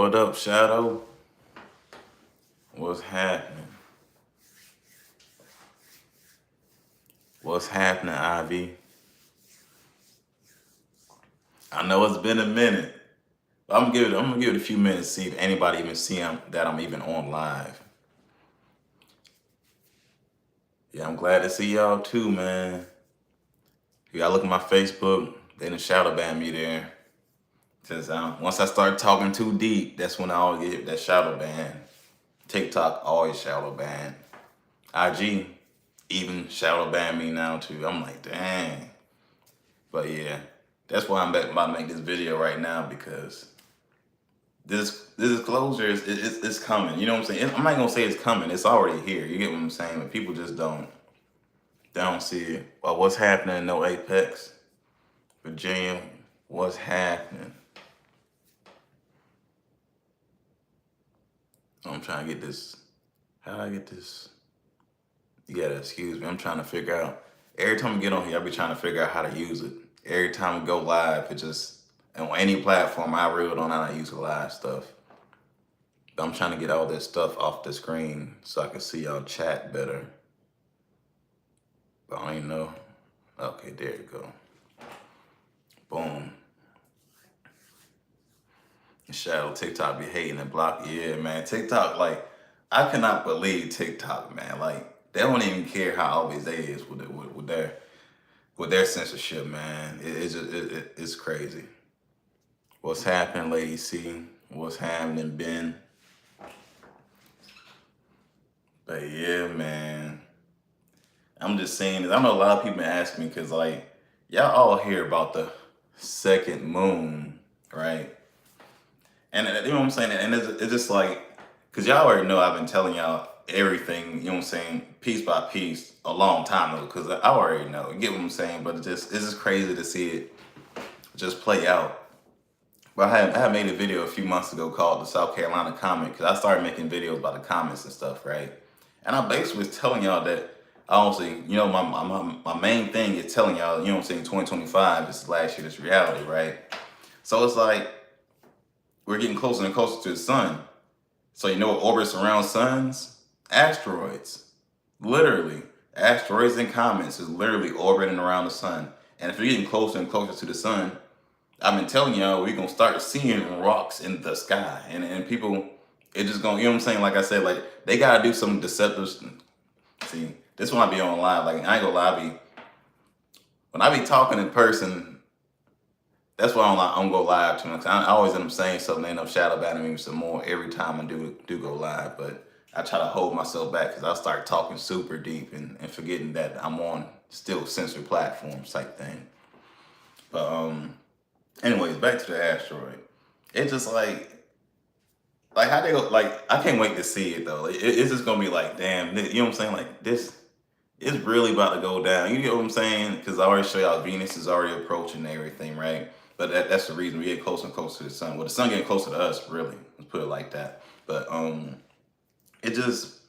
What up, Shadow? What's happening? What's happening, Ivy? I know it's been a minute. But I'm gonna give it a few minutes to see if anybody even see that I'm even on live. Yeah, I'm glad to see y'all too, man. You gotta look at my Facebook. They done shadow ban me there. Since once I start talking too deep, that's when I always get that shadow ban. TikTok always shadow ban. IG even shadow ban me now too. I'm like, dang. But yeah, that's why I'm about to make this video right now, because this disclosure it's coming. You know what I'm saying? I'm not gonna say it's coming. It's already here. You get what I'm saying? But people just don't see it. Well, what's happening? No Apex, Virginia. What's happening? I'm trying to get this. How do I get this? You gotta excuse me. I'm trying to figure out. Every time I get on here, I be trying to figure out how to use it. Every time we go live, it just, and on any platform, I really don't know how to use the live stuff. But I'm trying to get all this stuff off the screen so I can see y'all chat better. But I don't even know. Okay, there you go. Boom. Shadow, TikTok be hating and block. Yeah, man. TikTok, like, I cannot believe TikTok, man. Like, they don't even care how obvious they is with their censorship, man. It's crazy. What's happening, Lady C? What's happening, Ben? But yeah, man. I'm just saying this. I know a lot of people ask me, because, like, y'all all hear about the second moon, right? And you know what I'm saying? And it's just like, because y'all already know I've been telling y'all everything, you know what I'm saying, piece by piece a long time ago, because I already know. You get what I'm saying? But it's just crazy to see it just play out. But I had made a video a few months ago called the South Carolina Comment, because I started making videos about the comments and stuff, right? And I basically was telling y'all that, honestly, you know, my main thing is telling y'all, you know what I'm saying, 2025, this is last year, this reality, right? So it's like, we're getting closer and closer to the sun. So you know what orbits around suns? Asteroids. Literally. Asteroids and comets is literally orbiting around the sun. And if you're getting closer and closer to the sun, I've been telling y'all, we're gonna start seeing rocks in the sky. And people, it just gonna, you know what I'm saying? Like I said, like, they gotta do some deceptive. See, this one I be on live. Like, I ain't gonna lie, when I be talking in person, that's why I'm go live too much. I always end up saying something, end up shadow banning me some more every time I do go live. But I try to hold myself back, because I start talking super deep and forgetting that I'm on still censored platforms type thing. But anyways, back to the asteroid. It's just like how they go. Like, I can't wait to see it though. It's just gonna be like, damn, you know what I'm saying? Like, this is really about to go down. You get what I'm saying? Because I already show y'all Venus is already approaching everything, right? But that's the reason we get closer and closer to the sun. Well, the sun getting closer to us, really. Let's put it like that. But it just,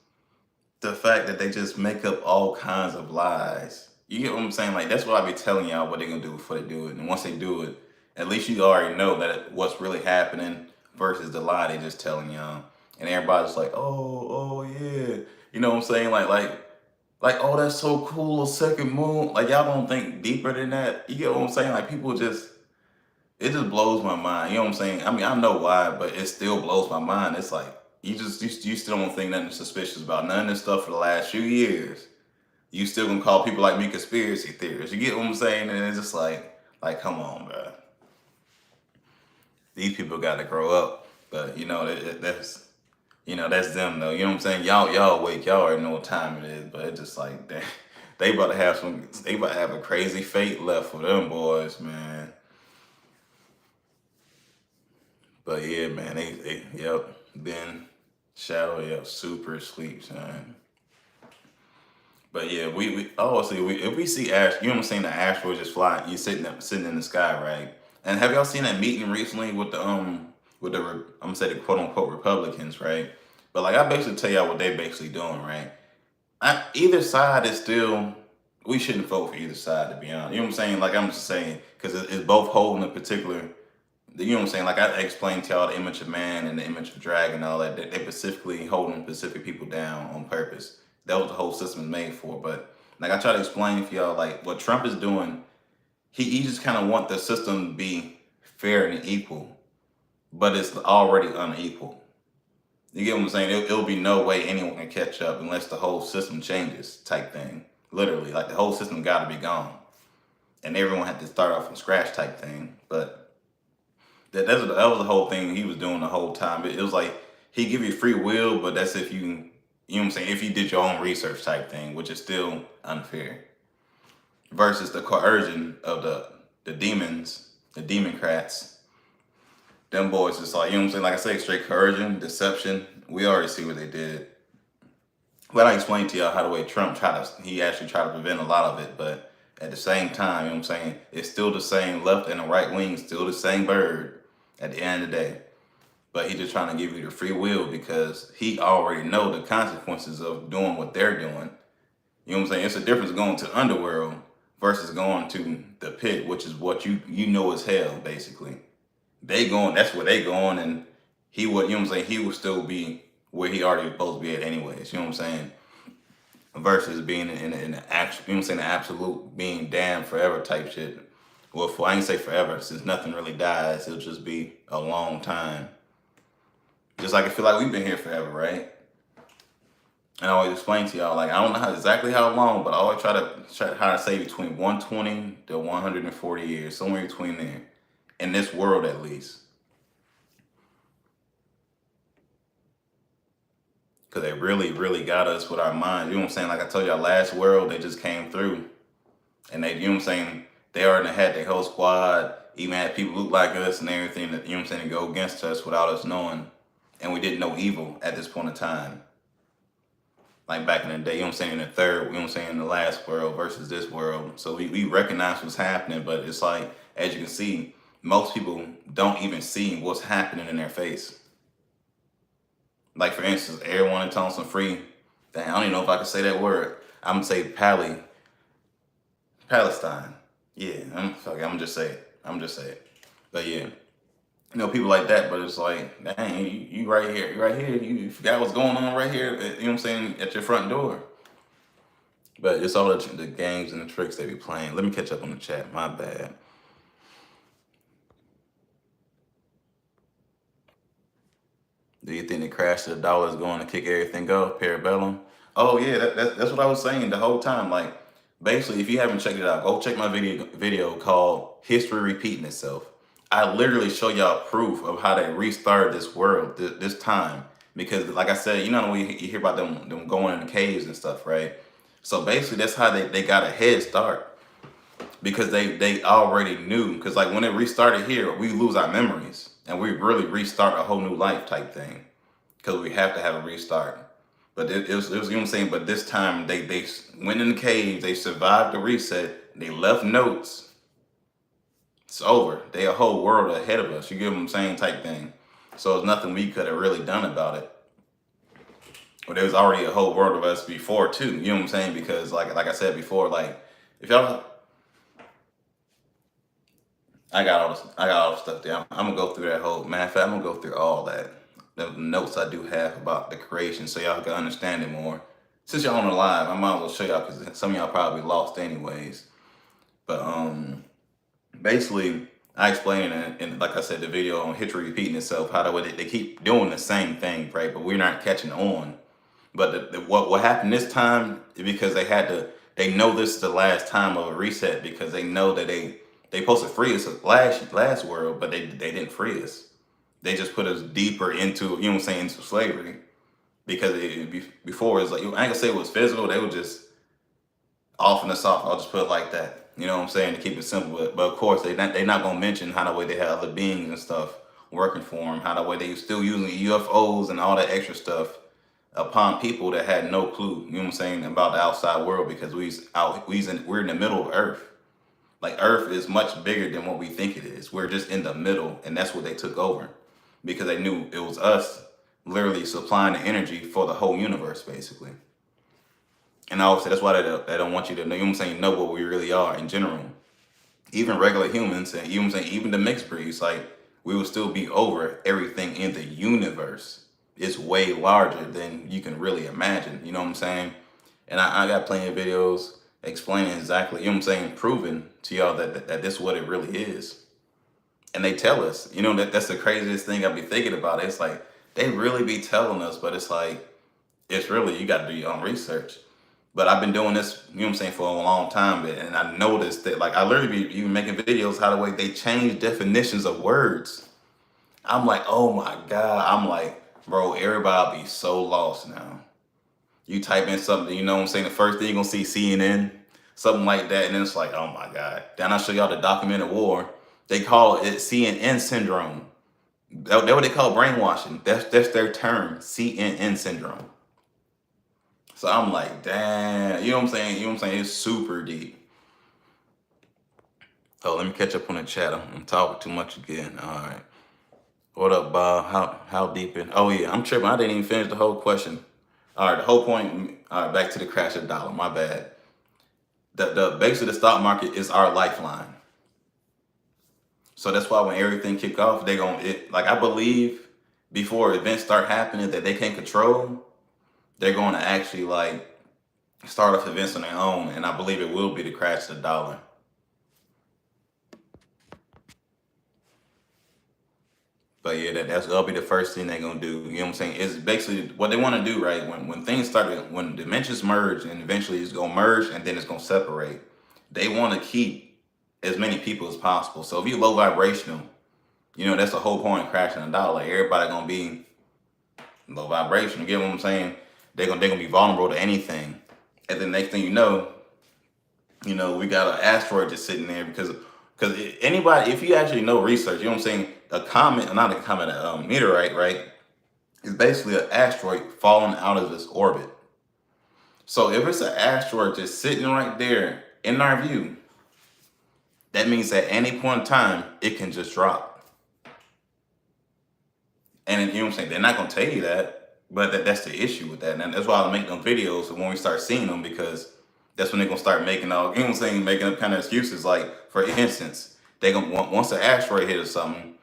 the fact that they just make up all kinds of lies. You get what I'm saying? Like, that's what I be telling y'all what they're gonna do before they do it. And once they do it, at least you already know that what's really happening versus the lie they just telling y'all. And everybody's like, oh yeah. You know what I'm saying? Like, oh, that's so cool, a second moon. Like, y'all don't think deeper than that. You get what I'm saying? Like, people just, it just blows my mind. You know what I'm saying? I mean, I know why, but it still blows my mind. It's like, you still don't think nothing suspicious about none of this stuff for the last few years. You still gonna call people like me conspiracy theorists. You get what I'm saying? And it's just like, come on, bro. These people gotta grow up. But you know, that's, you know, that's them though. You know what I'm saying? Y'all awake. Y'all already know what time it is. But it's just like, they about to have a crazy fate left for them boys, man. But yeah, man, yep, Ben, Shadow, yep, super sleep, son. But yeah, if we see you know what I'm saying, the asteroid just flying, you sitting in the sky, right? And have y'all seen that meeting recently with I'm gonna say the quote unquote Republicans, right? But like, I basically tell y'all what they basically doing, right? Either side is still, we shouldn't vote for either side, to be honest. You know what I'm saying? Like, I'm just saying, because it's both holding a particular You know what I'm saying? Like I explained to y'all the image of man and the image of dragon and all that. They specifically holding specific people down on purpose. That was the whole system is made for. But like I try to explain for y'all, like what Trump is doing, he just kind of want the system to be fair and equal, but it's already unequal. You get what I'm saying? It'll be no way anyone can catch up unless the whole system changes, type thing. Literally, like the whole system got to be gone, and everyone had to start off from scratch, type thing. But that was the whole thing he was doing the whole time. It was like he give you free will, but that's if you know what I'm saying, if you did your own research, type thing, which is still unfair. Versus the coercion of the demons, the democrats. Them boys just like, you know what I'm saying? Like I say, straight coercion, deception. We already see what they did. But I explained to y'all how the way Trump he actually tried to prevent a lot of it. But at the same time, you know what I'm saying? It's still the same left and the right wing, still the same bird at the end of the day. But he just trying to give you the free will because he already know the consequences of doing what they're doing. You know what I'm saying? It's a difference going to the underworld versus going to the pit, which is what you know is hell, basically. They going, that's where they going, and he would, you know what I'm saying, he would still be where he already was supposed to be at anyways, you know what I'm saying? Versus being in the actual, you know what I'm saying, the absolute being damned forever type shit. Well, I ain't say forever, since nothing really dies, it'll just be a long time. Just like I feel like we've been here forever, right? And I always explain to y'all, like, I don't know exactly how long, but I always try to say between 120 to 140 years, somewhere between there. In this world, at least. Because they really, really got us with our minds. You know what I'm saying? Like I told y'all, last world, they just came through. And they, you know what I'm saying? They already had their whole squad, even had people look like us and everything, that, you know what I'm saying, to go against us without us knowing. And we didn't know evil at this point in time. Like back in the day, you know what I'm saying, in the third, you know what I'm saying, in the last world versus this world. So we recognize what's happening, but it's like, as you can see, most people don't even see what's happening in their face. Like for instance, everyone in Thompson Free, dang, I don't even know if I can say that word. I'm gonna say Palestine. Yeah, I'm just say it. I'm just say it. But yeah, you know, people like that, but it's like, dang, you right here, you forgot what's going on right here, you know what I'm saying, at your front door. But it's all the games and the tricks they be playing. Let me catch up on the chat, my bad. Do you think the crash of the dollar is going to kick everything off, Parabellum? Oh yeah, that's what I was saying the whole time. Like, basically, if you haven't checked it out, go check my video called "History Repeating Itself." I literally show y'all proof of how they restarted this world this time. Because, like I said, you know when you hear about them going in the caves and stuff, right? So basically, that's how they got a head start. Because they already knew. Because like when it restarted here, we lose our memories and we really restart a whole new life type thing. Because we have to have a restart. But it was, you know what I'm saying? But this time they went in the cave, they survived the reset, they left notes. It's over. They a whole world ahead of us. You get what I'm saying? Type thing. So there's nothing we could have really done about it. But there was already a whole world of us before too. You know what I'm saying? Because like I said before, like if y'all, I got all the stuff there. I'm gonna go through that whole. Matter of fact, I'm gonna go through all that. The notes I do have about the creation, so y'all can understand it more. Since y'all on the live, I might as well show y'all because some of y'all probably lost anyways. But basically, I explained in like I said, the video on history repeating itself. How they keep doing the same thing, right? But we're not catching on. But what happened this time is because they know this is the last time of a reset because they know that they supposed to free us last world, but they didn't free us. They just put us deeper into, you know what I'm saying, into slavery. Because before it's like, I ain't gonna say it was physical, they were just offing us off. I'll just put it like that. You know what I'm saying, to keep it simple. But of course, they not gonna mention how the way they had other beings and stuff working for them, how the way they still using UFOs and all that extra stuff upon people that had no clue, you know what I'm saying, about the outside world because we're in the middle of Earth. Like Earth is much bigger than what we think it is. We're just in the middle, and that's what they took over because they knew it was us literally supplying the energy for the whole universe, basically. And obviously that's why they don't want you to know, you know what I'm saying, know what we really are in general. Even regular humans, and you know what I'm saying, even the mixed breeds, like we will still be over everything in the universe. It's way larger than you can really imagine. You know what I'm saying? And I got plenty of videos explaining exactly, you know what I'm saying, proving to y'all that this is what it really is. And they tell us, you know, that's the craziest thing I be thinking about. It's like they really be telling us, but it's like, it's really, you got to do your own research. But I've been doing this, you know what I'm saying, for a long time. And I noticed that, like, I literally be even making videos how the way they change definitions of words. I'm like, oh my God. I'm like, bro, everybody be so lost now. You type in something, you know what I'm saying? The first thing you're going to see CNN, something like that. And then it's like, oh my God. Then I show y'all the documented war. They call it CNN syndrome. That's what they call brainwashing. That's their term, CNN syndrome. So I'm like, damn, you know what I'm saying? You know what I'm saying? It's super deep. Oh, let me catch up on the chat. I'm talking too much again. All right. What up, Bob? How deep in? Oh yeah, I'm tripping. I didn't even finish the whole question. All right, the whole point. All right, back to the crash of the dollar. My bad. The base of the stock market is our lifeline. So that's why when everything kick off, they gonna like I believe before events start happening that they can't control, they're going to actually like start off events on their own, and I believe it will be the crash of the dollar. But yeah, that'll be the first thing they're gonna do. You know what I'm saying? It's basically what they want to do, right? When things start, when dimensions merge, and eventually it's gonna merge, and then it's gonna separate. They want to keep as many people as possible. So if you low vibrational, you know that's the whole point of crashing the dollar. Like everybody gonna be low vibrational. You get what I'm saying? They're gonna be vulnerable to anything. And then next thing you know, we got an asteroid just sitting there because anybody, if you actually know research, you know what I'm saying, a comet, not a comet, a meteorite, right, is basically an asteroid falling out of its orbit. So if it's an asteroid just sitting right there in our view, that means at any point in time, it can just drop. And you know what I'm saying, they're not going to tell you that, but that's the issue with that. And that's why I make them videos when we start seeing them, because that's when they're gonna start making all, you know what I'm saying, making up kind of excuses. Like, for instance, they gonna once an asteroid hit or something,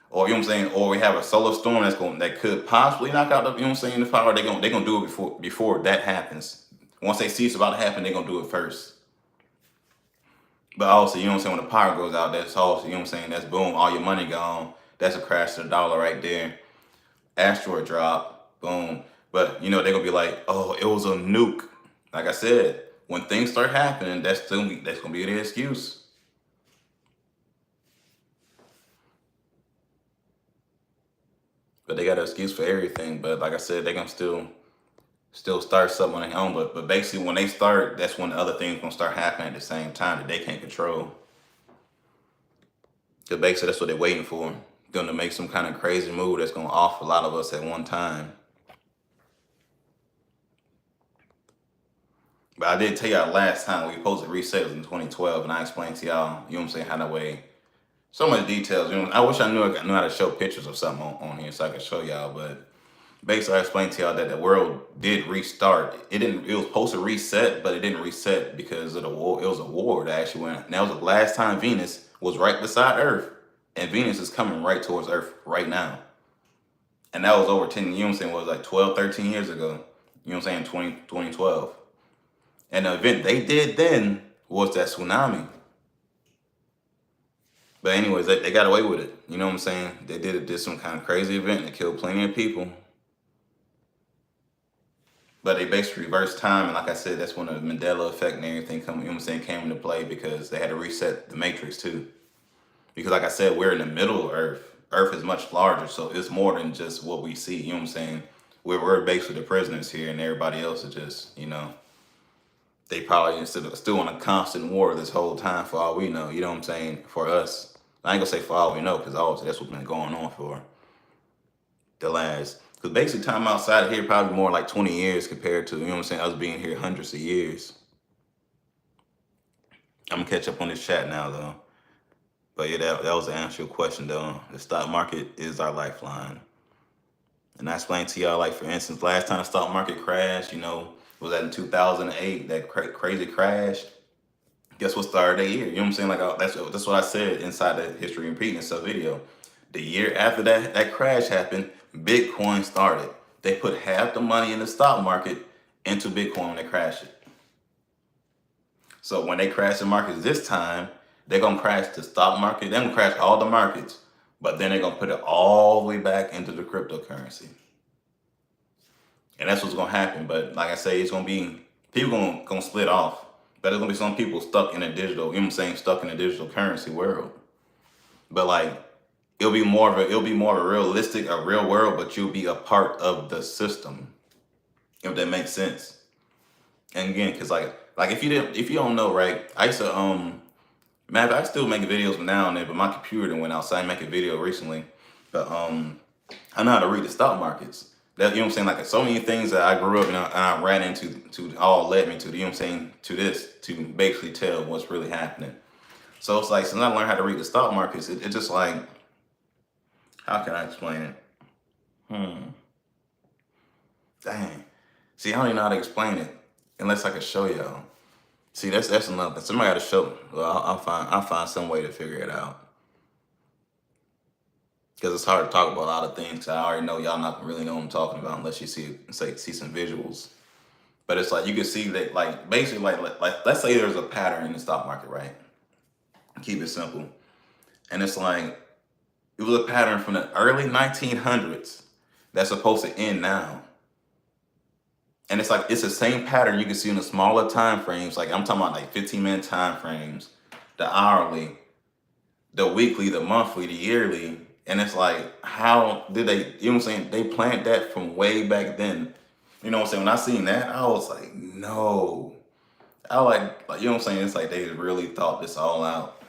or you know what I'm saying, or we have a solar storm that could possibly knock out the, you know what I'm saying, the power. They gonna do it before that happens. Once they see it's about to happen, they're gonna do it first. But also, you know what I'm saying, when the power goes out, that's also, you know what I'm saying, that's boom, all your money gone. That's a crash to the dollar right there. Asteroid drop, boom. But you know, they're gonna be like, oh, it was a nuke. Like I said, when things start happening, that's gonna be the excuse. But they got an excuse for everything. But like I said, they gonna still start something on their own. But basically, when they start, that's when the other things gonna start happening at the same time that they can't control. Because basically, that's what they're waiting for. Them to make some kind of crazy move that's gonna off a lot of us at one time. But I did tell y'all last time we posted resales in 2012, and I explained to y'all, you know what I'm saying, how that way. So much details. You know, I wish I knew how to show pictures of something on here so I could show y'all. But basically, I explained to y'all that the world did restart. It didn't. It was supposed to reset, but it didn't reset because of the war. It was a war that actually went. And that was the last time Venus was right beside Earth, and Venus is coming right towards Earth right now. And that was over 10. You know what I'm saying? Was like 12, 13 years ago. You know what I'm saying? 2012. And the event they did then was that tsunami. But anyways, they got away with it. You know what I'm saying? They did some kind of crazy event that killed plenty of people. But they basically reversed time, and like I said, that's when the Mandela effect and everything you know what I'm saying, came into play, because they had to reset the matrix too. Because like I said, we're in the middle of Earth. Earth is much larger, so it's more than just what we see. You know what I'm saying? We're basically the prisoners here, and everybody else is just, you know, they probably still on a constant war this whole time for all we know. You know what I'm saying? For us. I ain't gonna say for all we know, because obviously that's what's been going on for the last, because basically time outside of here probably more like 20 years compared to, you know what I'm saying, us being here hundreds of years. I'm gonna catch up on this chat now though. But yeah, that was the answer to your question though. The stock market is our lifeline. And I explained to y'all, like, for instance, last time the stock market crashed, you know, was that in 2008, that crazy crash. Guess what started that year? You know what I'm saying? Like, that's what I said inside the history repeating itself video. The year after that crash happened, Bitcoin started. They put half the money in the stock market into Bitcoin when they crashed it. So when they crash the markets this time, they're gonna crash the stock market, they're gonna crash all the markets, but then they're gonna put it all the way back into the cryptocurrency. And that's what's gonna happen. But like I say, it's gonna be people gonna split off. But there's gonna be some people stuck in a digital, you know what I'm saying, stuck in a digital currency world. But like it'll be more of a realistic, a real world, but you'll be a part of the system. If that makes sense. And again, cause like if you don't know, right? I used to man, I still make videos now and then, but my computer went outside and make a video recently. But I know how to read the stock markets. That, you know what I'm saying? Like so many things that I grew up and I ran into to all led me to, you know what I'm saying, to this, to basically tell what's really happening. So it's like, since I learned how to read the stock markets, it's just like, how can I explain it? Dang. See, I don't even know how to explain it unless I can show y'all. See, that's another thing. Somebody got to show. Well, I'll find some way to figure it out. Because it's hard to talk about a lot of things. I already know y'all not really know what I'm talking about unless you see some visuals. But it's like you can see that, like basically, like let's say there's a pattern in the stock market, right? Keep it simple. And it's like it was a pattern from the early 1900s that's supposed to end now. And it's like it's the same pattern you can see in the smaller time frames. Like I'm talking about like 15-minute time frames, the hourly, the weekly, the monthly, the yearly. And it's like, how did they, you know what I'm saying? They planned that from way back then. You know what I'm saying? When I seen that, I was like, no. I like you know what I'm saying? It's like they really thought this all out.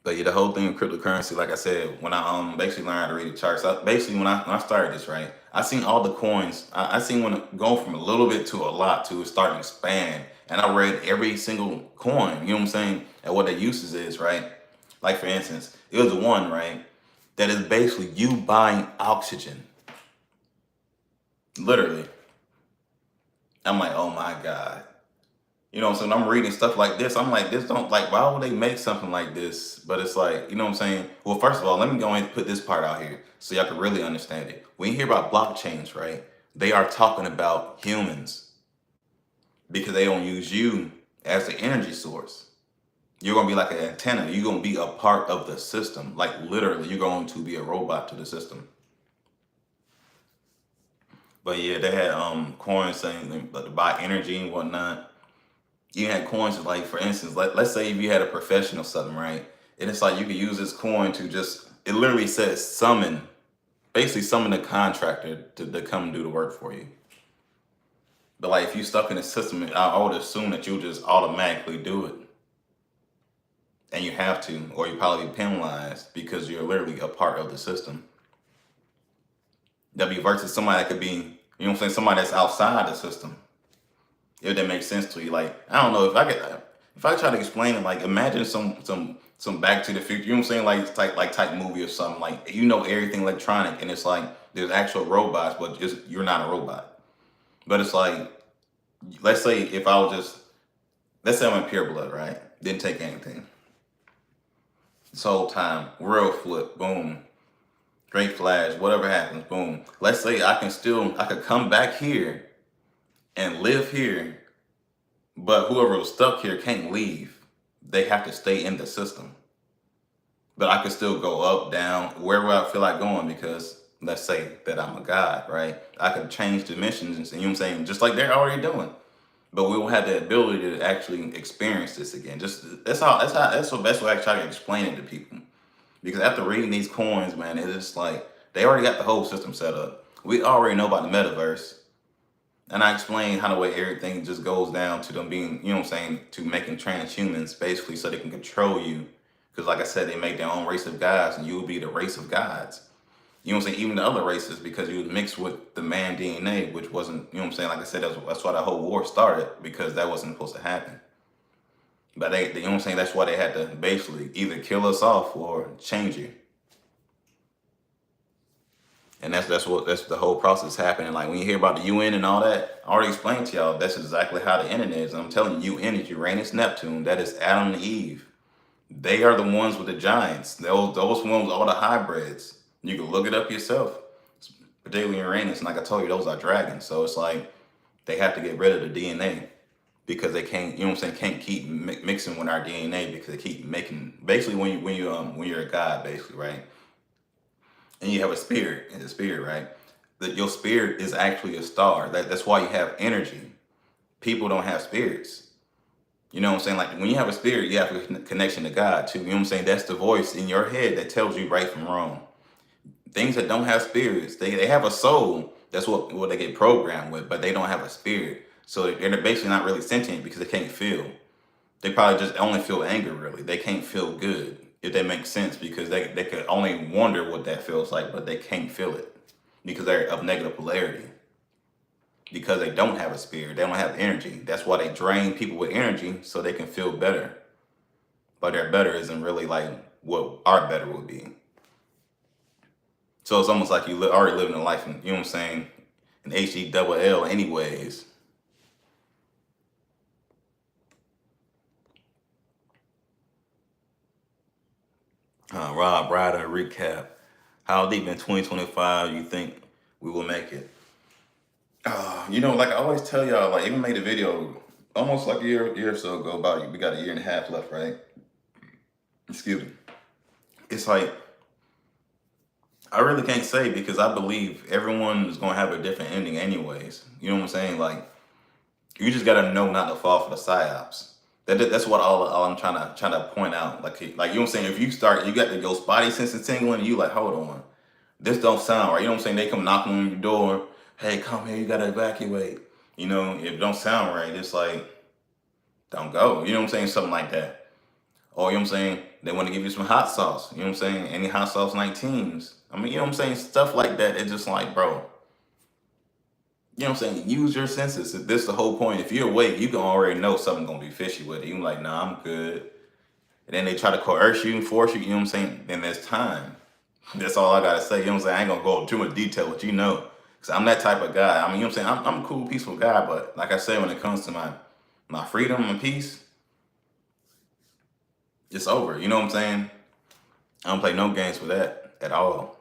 But yeah, the whole thing of cryptocurrency, like I said, when I basically learned how to read the charts, basically when I started this, right, I seen all the coins. I seen when it go from a little bit to a lot to it starting to expand. And I read every single coin, you know what I'm saying, and what their uses is, right? Like for instance, it was one, right, that is basically you buying oxygen. Literally. I'm like, oh my God. You know, so when I'm reading stuff like this, I'm like, this don't, like, why would they make something like this? But it's like, you know what I'm saying? Well, first of all, let me go ahead and put this part out here so y'all can really understand it. When you hear about blockchains, right, they are talking about humans because they don't use you as the energy source. You're going to be like an antenna. You're going to be a part of the system. Like literally, you're going to be a robot to the system. But yeah, they had coins saying to buy energy and whatnot. You had coins like, for instance, let's say if you had a profession or something, right? And it's like you could use this coin to just, it literally says summon, basically summon a contractor to come do the work for you. But like if you stuck in the system, I would assume that you'll just automatically do it. And you have to, or you probably be penalized because you're literally a part of the system. That'd be versus somebody that could be, you know what I'm saying, somebody that's outside the system. If that makes sense to you. Like, I don't know, if I try to explain it, like imagine some Back to the Future, you know what I'm saying, like type movie or something, like, you know, everything electronic and it's like there's actual robots, but you're not a robot. But it's like, let's say if I was just, let's say I'm in pure blood, right? Didn't take anything. This whole time, world flip, boom. Great flash, whatever happens, boom. Let's say I could come back here and live here, but whoever was stuck here can't leave. They have to stay in the system. But I could still go up, down, wherever I feel like going because let's say that I'm a god, right? I could change dimensions and you know what I'm saying, just like they're already doing. But we won't have the ability to actually experience this again. Just that's the best way I try to explain it to people. Because after reading these coins, man, it's just like they already got the whole system set up. We already know about the metaverse. And I explained how the way everything just goes down to them being, you know what I'm saying, to making transhumans basically so they can control you. Because like I said, they make their own race of gods and you will be the race of gods. You know what I'm saying? Even the other races, because you would mix with the man DNA, which wasn't, you know what I'm saying? Like I said, that's why the whole war started, because that wasn't supposed to happen. But they, you know what I'm saying? That's why they had to basically either kill us off or change you. And that's the whole process happening. Like when you hear about the UN and all that, I already explained to y'all, that's exactly how the internet is. I'm telling you, UN is Uranus, Neptune. That is Adam and Eve. They are the ones with the giants. Those ones, all the hybrids. You can look it up yourself. Particularly Uranus, and like I told you, those are dragons. So it's like they have to get rid of the DNA because they can't, you know what I'm saying, can't keep mixing with our DNA because they keep making, basically when you're a god, basically, right? And you have a spirit, and the spirit, right? That your spirit is actually a star. That's why you have energy. People don't have spirits. You know what I'm saying? Like when you have a spirit, you have a connection to God too. You know what I'm saying? That's the voice in your head that tells you right from wrong. Things that don't have spirits, they have a soul. That's what they get programmed with, but they don't have a spirit. So they're basically not really sentient because they can't feel. They probably just only feel anger, really. They can't feel good, if that makes sense, because they could only wonder what that feels like, but they can't feel it because they're of negative polarity. Because they don't have a spirit, they don't have energy. That's why they drain people with energy so they can feel better. But their better isn't really like what our better would be. So it's almost like you already living a life, in, you know what I'm saying, in HE anyways. Rob Ryder recap. How deep in 2025 you think we will make it? Like I always tell y'all, like even made a video almost like a year or so ago about we got a year and a half left, right? Excuse me. It's like I really can't say because I believe everyone is gonna have a different ending anyways. You know what I'm saying? Like you just gotta know not to fall for the psyops. That's what all I'm trying to point out. Like you know what I'm saying? If you start, you got your spotty senses tingling, and you like, hold on, this don't sound right. You know what I'm saying? They come knocking on your door. Hey, come here. You gotta evacuate. If it don't sound right, it's like don't go. You know what I'm saying? Something like that. Or you know what I'm saying? They want to give you some hot sauce. You know what I'm saying? Any hot sauce 19s. I mean, you know what I'm saying? Stuff like that. It's just like, bro. You know what I'm saying? Use your senses. This is the whole point. If you're awake, you can already know something's gonna be fishy with it. You're like, nah, I'm good. And then they try to coerce you and force you, you know what I'm saying? Then there's time. That's all I gotta say. You know what I'm saying? I ain't gonna go too much detail, but you know. Cause I'm that type of guy. I mean, you know what I'm saying? I'm a cool, peaceful guy, but like I said, when it comes to my freedom and peace, it's over. You know what I'm saying? I don't play no games with that at all.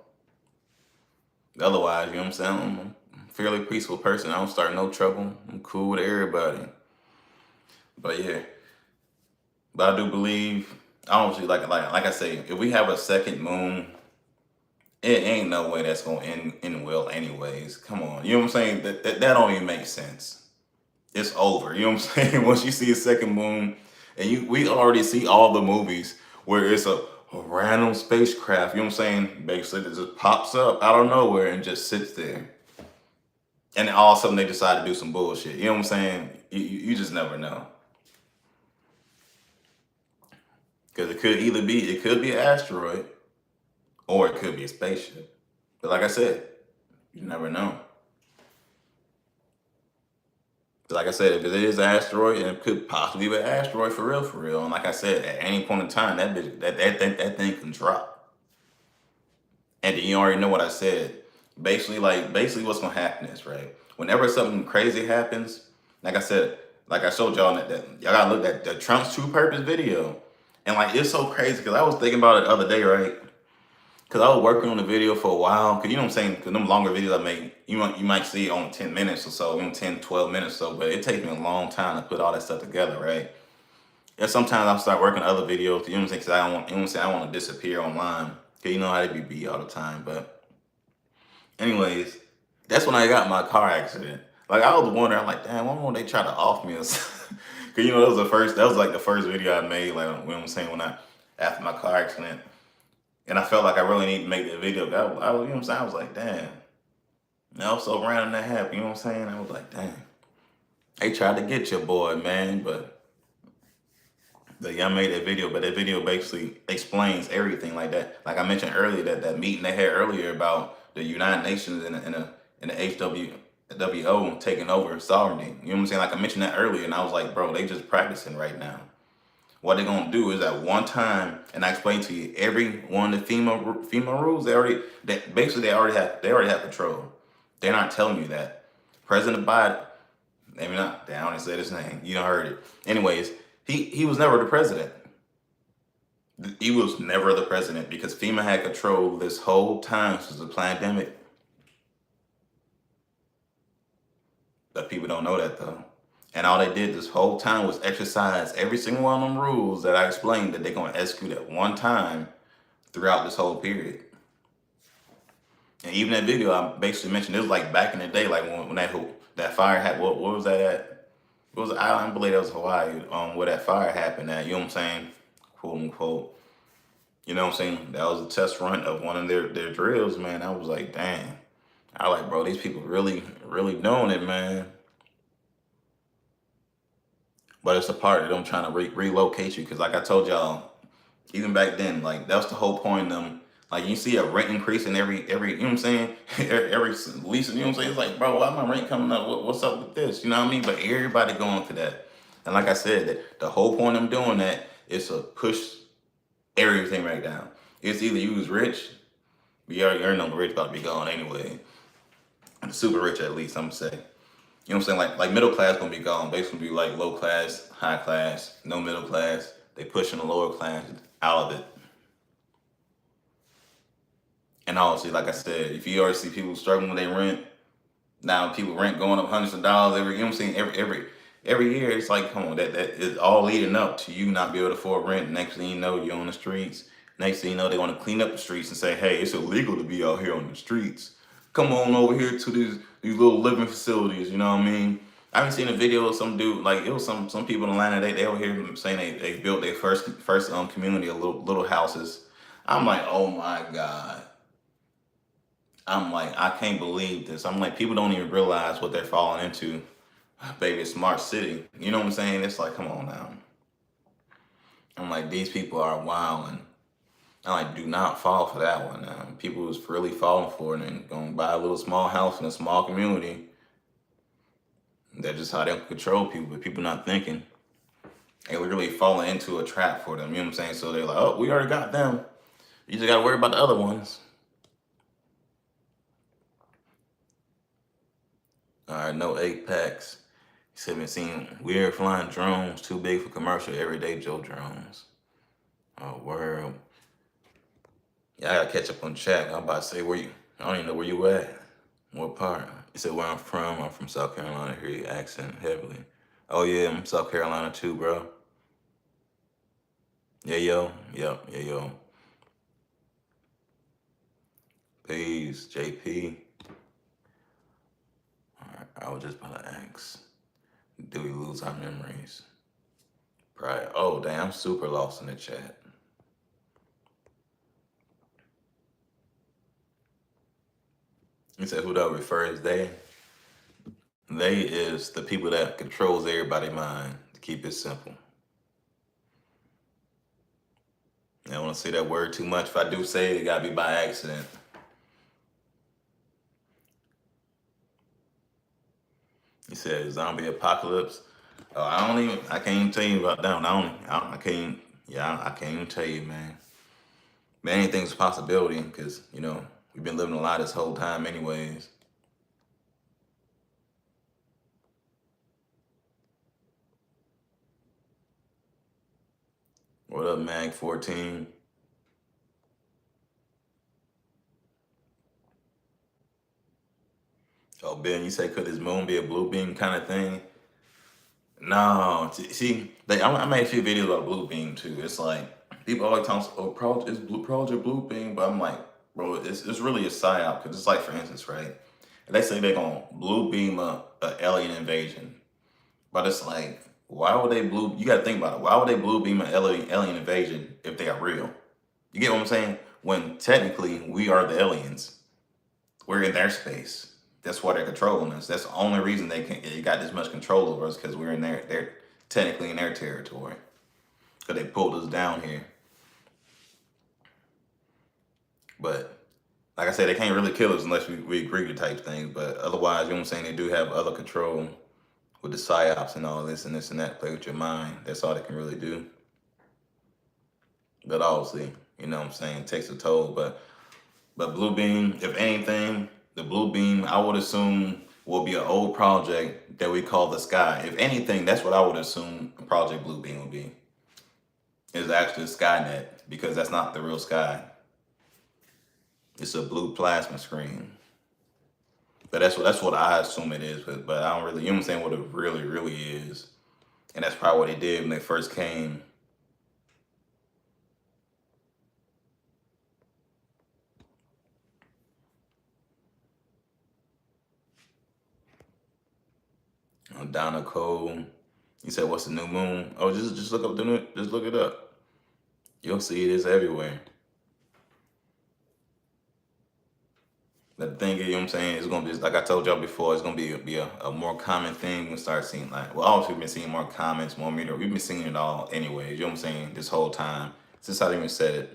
Otherwise, you know what I'm saying? I'm a fairly peaceful person. I don't start no trouble. I'm cool with everybody. But yeah. But I do believe, honestly, like I say, if we have a second moon, it ain't no way that's gonna end well anyways. Come on. You know what I'm saying? That don't even make sense. It's over. You know what I'm saying? Once you see a second moon, and we already see all the movies where it's a random spacecraft, you know what I'm saying? Basically it just pops up out of nowhere and just sits there. And then all of a sudden they decide to do some bullshit. You know what I'm saying? You just never know. Because it could be an asteroid, or it could be a spaceship. But like I said, you never know. Like I said, if it is an asteroid, it could possibly be an asteroid for real. And like I said, at any point in time, that thing can drop. And then you already know what I said. Basically, what's gonna happen is right. Whenever something crazy happens, like I said, like I showed y'all that y'all gotta look at the Trump's True Purpose video, and like it's so crazy because I was thinking about it the other day, right? Because I was working on the video for a while. Because you know what I'm saying? Because them longer videos I make, you might see it on 10 minutes or so, 10, 12 minutes or so. But it takes me a long time to put all that stuff together, right? And sometimes I'll start working on other videos, you know what I'm saying? Because I don't want, you know what I'm saying? I want to disappear online. Because you know how they be all the time. But anyways, that's when I got in my car accident. Like I was wondering, I'm like, damn, why won't they try to off me or something? Because that was like the first video I made, like, you know what I'm saying, after my car accident. And I felt like I really need to make that video. You know what I'm saying? I was like, damn. And I was so random that happened, you know what I'm saying? I was like, damn. They tried to get your boy, man, but y'all made that video, but that video basically explains everything like that. Like I mentioned earlier, that meeting they had earlier about the United Nations and the HWO taking over sovereignty. You know what I'm saying? Like I mentioned that earlier, and I was like, bro, they just practicing right now. What they're gonna do is at one time, and I explained to you every one of the FEMA rules. They already have control. They're not telling you that. President Biden, maybe not. They don't say his name. You don't heard it. Anyways, he was never the president. He was never the president because FEMA had control this whole time since the pandemic. But people don't know that though. And all they did this whole time was exercise every single one of them rules that I explained that they're going to execute at one time throughout this whole period. And even that video I basically mentioned, it was like back in the day, like when that fire happened. What was that at? It was an island, I believe that was Hawaii, where that fire happened at. You know what I'm saying? Quote unquote. You know what I'm saying? That was a test run of one of their drills, man. I was like, dang. I like, bro, these people really, really doing it, man. But it's a part of them trying to relocate you. Because like I told y'all, even back then, like that was the whole point of them. Like you see a rent increase in every, you know what I'm saying? every lease, you know what I'm saying? It's like, bro, why my rent coming up? What's up with this? You know what I mean? But everybody going for that. And like I said, the whole point of them doing that is to push everything right down. It's either you was rich, we already know the rich about to be gone anyway. Super rich at least, I'm gonna say. You know what I'm saying? Like middle class gonna be gone. Basically be like low class, high class, no middle class. They pushing the lower class out of it. And obviously, like I said, if you already see people struggling with their rent, now people rent going up hundreds of dollars every, you know what I'm saying? Every year, it's like, come on, that is all leading up to you not be able to afford rent. Next thing you know, you're on the streets. Next thing you know, they want to clean up the streets and say, hey, it's illegal to be out here on the streets. Come on over here to these little living facilities, you know what I mean? I haven't seen a video of some dude, like it was some people in Atlanta, they were here saying they built their first community of little houses. I'm like, oh my God. I'm like, I can't believe this. I'm like, people don't even realize what they're falling into. Baby, smart city. You know what I'm saying? It's like, come on now. I'm like, these people are wilding. I'm like, do not fall for that one now. People who's really falling for it and gonna buy a little small house in a small community. That's just how they control people, but people not thinking. They literally falling into a trap for them. You know what I'm saying? So they're like, oh, we already got them. You just gotta worry about the other ones. All right, no 8-packs. He said, been seeing weird flying drones, too big for commercial everyday Joe drones. Oh, word. Yeah, I gotta catch up on chat. I'm about to say, where you, I don't even know where you at. What part? He said, where I'm from South Carolina. Hear your accent heavily. Oh yeah, I'm South Carolina too, bro. Yeah, yo. Yep, yeah, yo. Peace, JP. All right, I was just about to ask, do we lose our memories? Right. Oh, damn, I'm super lost in the chat. He said, who that refers they? They is the people that controls everybody's mind, to keep it simple. I don't want to say that word too much. If I do say it, it gotta be by accident. He said, zombie apocalypse. Oh, I can't even tell you about that one. I can't even tell you, man. But anything's a possibility because, you know, we've been living a lie this whole time anyways. What up, Mag 14? Oh, Ben, you say could this moon be a blue beam kind of thing? No, see, I made a few videos about blue beam too. It's like people always talk, oh, Project Blue Beam, but I'm like, bro, it's really a psyop because it's like, for instance, right? They say they're gonna blue beam a alien invasion, but it's like, why would they blue? You got to think about it. Why would they blue beam an alien invasion if they are real? You get what I'm saying? When technically we are the aliens, we're in their space. That's why they're controlling us. That's the only reason they got this much control over us because we're in they're technically in their territory. Because they pulled us down here. But like I said, they can't really kill us unless we agree to type things. But otherwise, you know what I'm saying? They do have other control with the psyops and all this and this and that. Play with your mind. That's all they can really do. But obviously, you know what I'm saying, it takes a toll. But Blue Beam, if anything, the Blue Beam, I would assume, will be an old project that we call the Sky. If anything, that's what I would assume Project Blue Beam would be. Is actually Skynet. because that's not the real sky. It's a blue plasma screen. But that's what I assume it is. But I don't really, you know what I'm saying, what it really is. And that's probably what they did when they first came. Donna Cole. He said, "What's the new moon?" Oh, just look up the new. Just look it up. You'll see it is everywhere. The thing is, you know what I'm saying, it's gonna be, like I told y'all before, it's gonna be a more common thing. We start seeing, like, well, obviously we've been seeing more comments, more media. We've been seeing it all anyway. You know what I'm saying? This whole time since I even said it.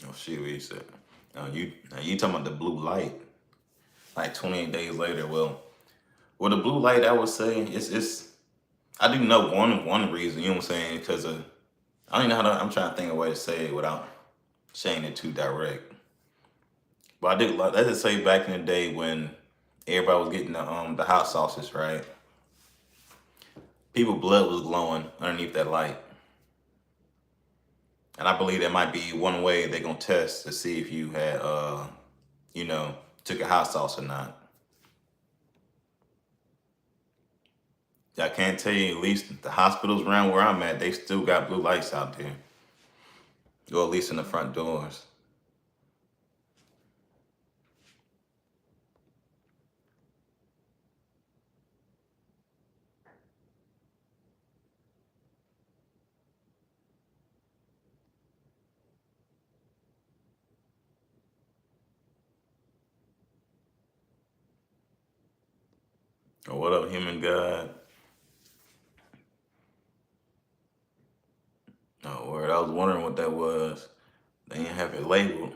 Oh shit, what you said? Now you talking about the blue light? Like 28 days later. Well, the blue light, I would say, it's. I do know one reason. You know what I'm saying? Because I don't even know how to. I'm trying to think of a way to say it without saying it too direct. But I did. Let's just say back in the day when everybody was getting the hot sauces, right? People's blood was glowing underneath that light. And I believe that might be one way they're gonna test to see if you had you know, took a hot sauce or not. I can't tell you, at least the hospitals around where I'm at, they still got blue lights out there. Or at least in the front doors. Oh, what up, human god? Oh, word. I was wondering what that was. They didn't have it labeled.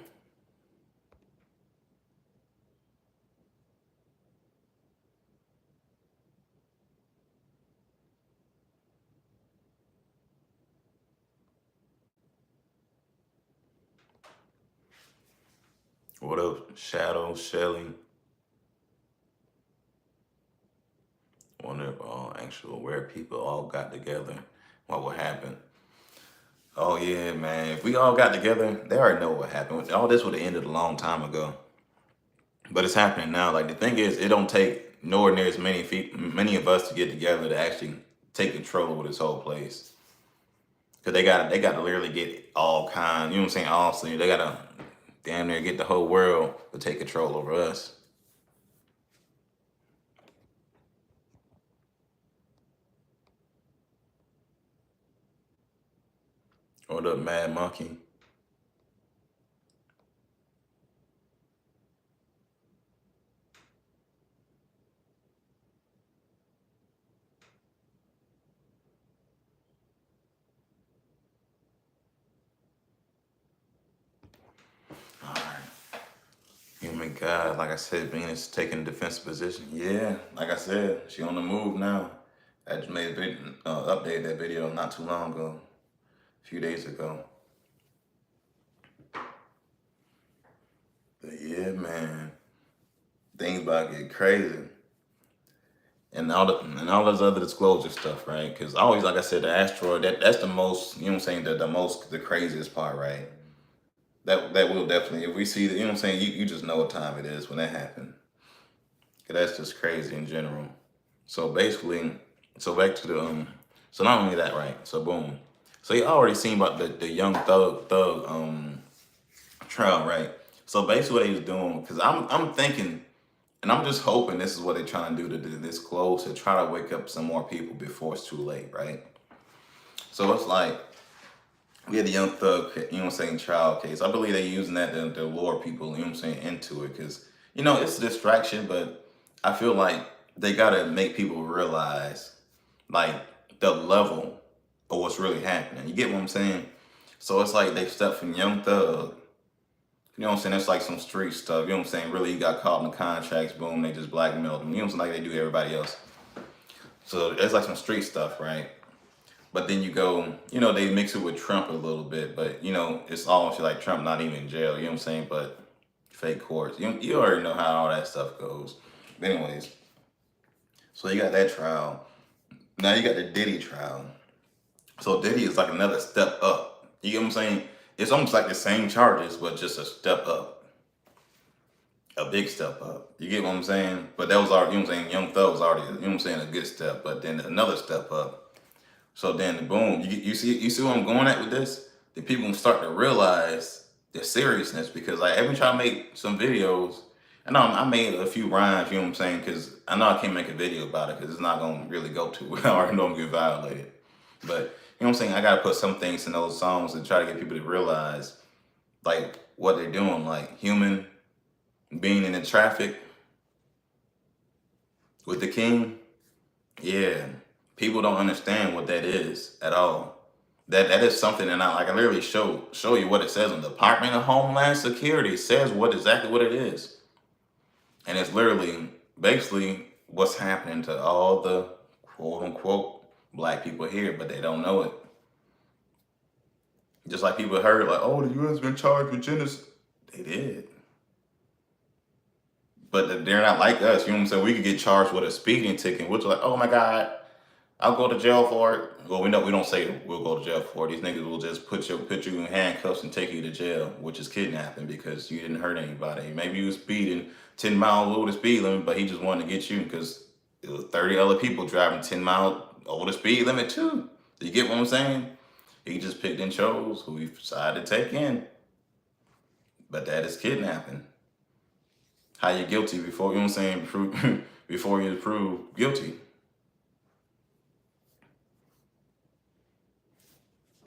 What up, Shadow, Shelly? Wonder if all actual aware people all got together, what would happen? Oh yeah, man. If we all got together, they already know what happened. All this would have ended a long time ago. But it's happening now. Like the thing is, it don't take nowhere near as many of us to get together to actually take control over this whole place. Cause they got to literally get all kinds. You know what I'm saying? Honestly, they got to damn near get the whole world to take control over us. Or the Mad Monkey. All right. Human God, like I said, Venus taking a defensive position. Yeah, like I said, she on the move now. I just made a update that video not too long ago, a few days ago. But yeah, man, things about to get crazy. And all those other disclosure stuff, right? Because always, like I said, the asteroid, that's the most, you know what I'm saying, the craziest part, right? That will definitely, if we see that, you know what I'm saying, you just know what time it is when that happened. 'Cause that's just crazy in general. So basically, so back to the so not only that, right? So boom. So you already seen about the young thug trial, right? So basically what he was doing, because I'm thinking, and I'm just hoping this is what they're trying to do this close, to try to wake up some more people before it's too late, right? So it's like we had the young thug, you know what I'm saying, trial case. I believe they're using that to lure people, you know what I'm saying, into it, because it's a distraction, but I feel like they gotta make people realize like the level of what's really happening. You get what I'm saying? So it's like they stepped from young thug. You know what I'm saying? That's like some street stuff. You know what I'm saying? Really, you got caught in the contracts. Boom, they just blackmailed them. You know what I'm saying? Like they do everybody else. So it's like some street stuff, right? But then you go, they mix it with Trump a little bit, but it's almost like Trump not even in jail, you know what I'm saying? But fake courts. You already know how all that stuff goes. But anyways, so you got that trial. Now you got the Diddy trial. So Diddy is like another step up. You get what I'm saying? It's almost like the same charges, but just a step up. A big step up. You get what I'm saying? But that was already, you know what I'm saying? Young Thug was already, you know what I'm saying, a good step, but then another step up. So then boom, you see where I'm going at with this? The people start to realize the seriousness, because like every time I make some videos, and I made a few rhymes, you know what I'm saying? Because I know I can't make a video about it because it's not going to really go to it. I already know I'm going to get violated. But you know what I'm saying? I got to put some things in those songs and try to get people to realize like what they're doing, like human being in the traffic with the king. Yeah, people don't understand what that is at all. That is something, and I literally show you what it says. In the Department of Homeland Security says exactly what it is, and it's literally basically what's happening to all the quote unquote black people here, but they don't know it. Just like people heard, like, oh, the U.S. been charged with genocide. They did, but they're not like us. You know what I'm saying? We could get charged with a speeding ticket, which is like, oh my god, I'll go to jail for it. Well, we don't say we'll go to jail for it. These niggas will just put you in handcuffs and take you to jail, which is kidnapping because you didn't hurt anybody. Maybe you was speeding 10 miles over the speed limit, but he just wanted to get you because it was 30 other people driving 10 miles over the speed limit too. Do you get what I'm saying? He just picked and chose who he decided to take in. But that is kidnapping. How you guilty before, you know what I'm saying, before you're proved guilty.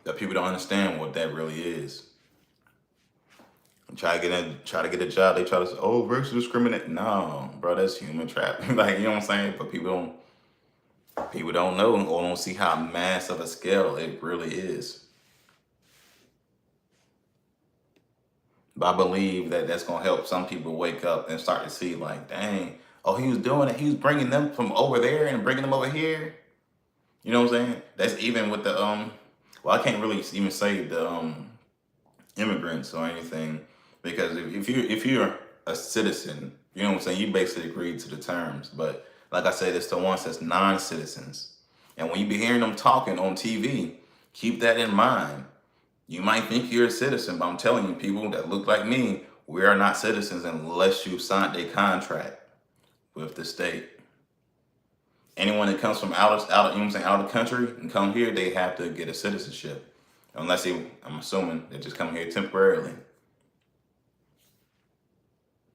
That people don't understand what that really is. Try to get a job. They try to say, "Oh, racial discriminate." No, bro, that's human trafficking. Like, you know what I'm saying? But people don't know or don't see how massive a scale it really is. But I believe that that's gonna help some people wake up and start to see, like, dang, oh, he was doing it. He was bringing them from over there and bringing them over here. You know what I'm saying? That's even with the Well, I can't really even say the immigrants or anything, because if you're a citizen, you know what I'm saying, you basically agreed to the terms. But like I said, it's the ones that's non-citizens, and when you be hearing them talking on TV, keep that in mind. You might think you're a citizen, but I'm telling you, people that look like me, we are not citizens unless you signed a contract with the state. Anyone that comes from out, you know what I'm saying, out of the country and come here, they have to get a citizenship. Unless I'm assuming they just come here temporarily.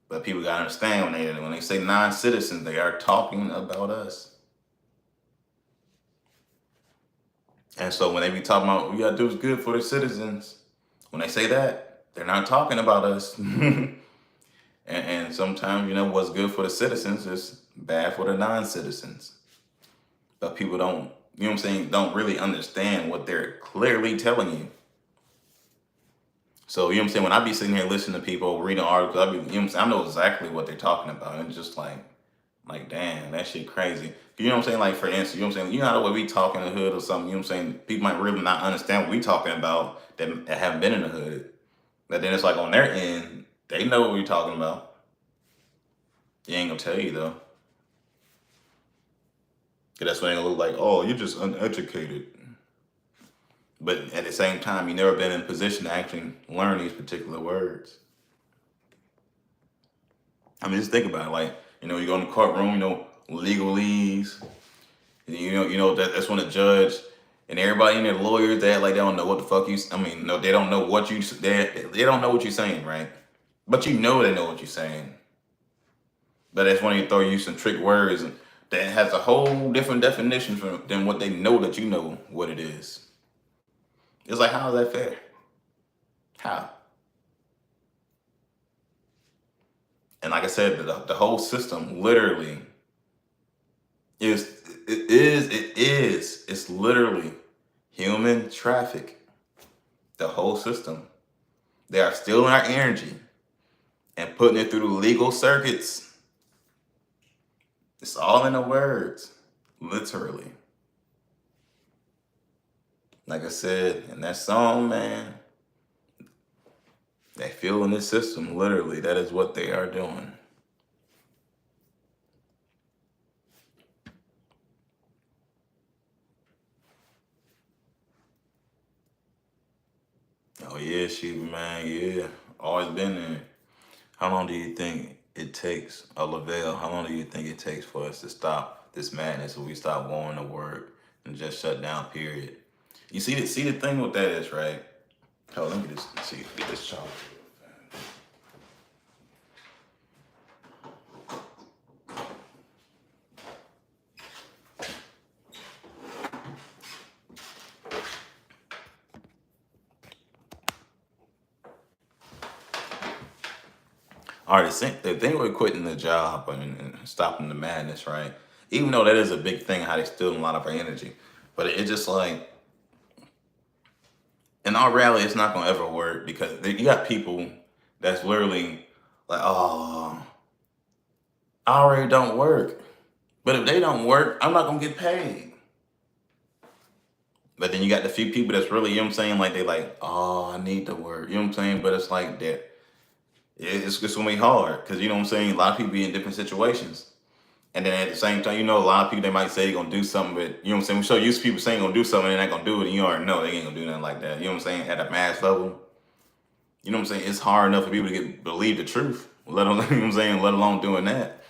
But people gotta understand when they say non-citizens, they are talking about us. And so when they be talking about what we gotta do is good for the citizens, when they say that, they're not talking about us. and sometimes, what's good for the citizens is bad for the non-citizens. But people don't, you know what I'm saying, don't really understand what they're clearly telling you. So, you know what I'm saying, when I be sitting here listening to people, reading articles, I be, you know what I'm saying, I know exactly what they're talking about. And it's just like, damn, that shit crazy. You know what I'm saying? Like, for instance, you know what I'm saying, you know how the way we talk in the hood or something, you know what I'm saying, people might really not understand what we talking about that haven't been in the hood. But then it's like on their end, they know what we're talking about. They ain't gonna tell you though. Cause that's when they gonna look like, oh, you're just uneducated. But at the same time, you never been in a position to actually learn these particular words. I mean, just think about it. Like, you go in the courtroom, legalese. That's when the judge and everybody in there, lawyers, they don't know what the fuck you. I mean, no, they don't know what you. They don't know what you're saying, right? But they know what you're saying. But that's when they throw you some trick words that has a whole different definition than what they know that you know what it is. It's like, how is that fair? How? And like I said, the whole system literally it's literally human traffic. The whole system. They are stealing our energy and putting it through the legal circuits. It's all in the words. Literally. Like I said in that song, man, they feel in this system. Literally, that is what they are doing. Oh yeah, Shiva, man, yeah. Always been there. How long do you think it takes, Lavelle, how long do you think it takes for us to stop this madness, so we stop going to work and just shut down, period? You see the thing with that is, right? Oh, let me just get this charger. All right, the thing with quitting the job and stopping the madness, right? Even though that is a big thing, how they steal a lot of our energy, but it's just like, in our reality, it's not gonna ever work because you got people that's literally like, oh, I already don't work, but if they don't work, I'm not gonna get paid. But then you got the few people that's really, you know what I'm saying, like they like, oh, I need to work, you know what I'm saying? But it's like that, it's just gonna be hard because you know what I'm saying. A lot of people be in different situations. And then at the same time, you know, a lot of people, they might say they're gonna do something, but you know what I'm saying? We're so used to people saying gonna do something and they're not gonna do it, and you already know they ain't gonna do nothing like that. You know what I'm saying? At a mass level, you know what I'm saying? It's hard enough for people to believe the truth, let alone, you know what I'm saying, let alone doing that.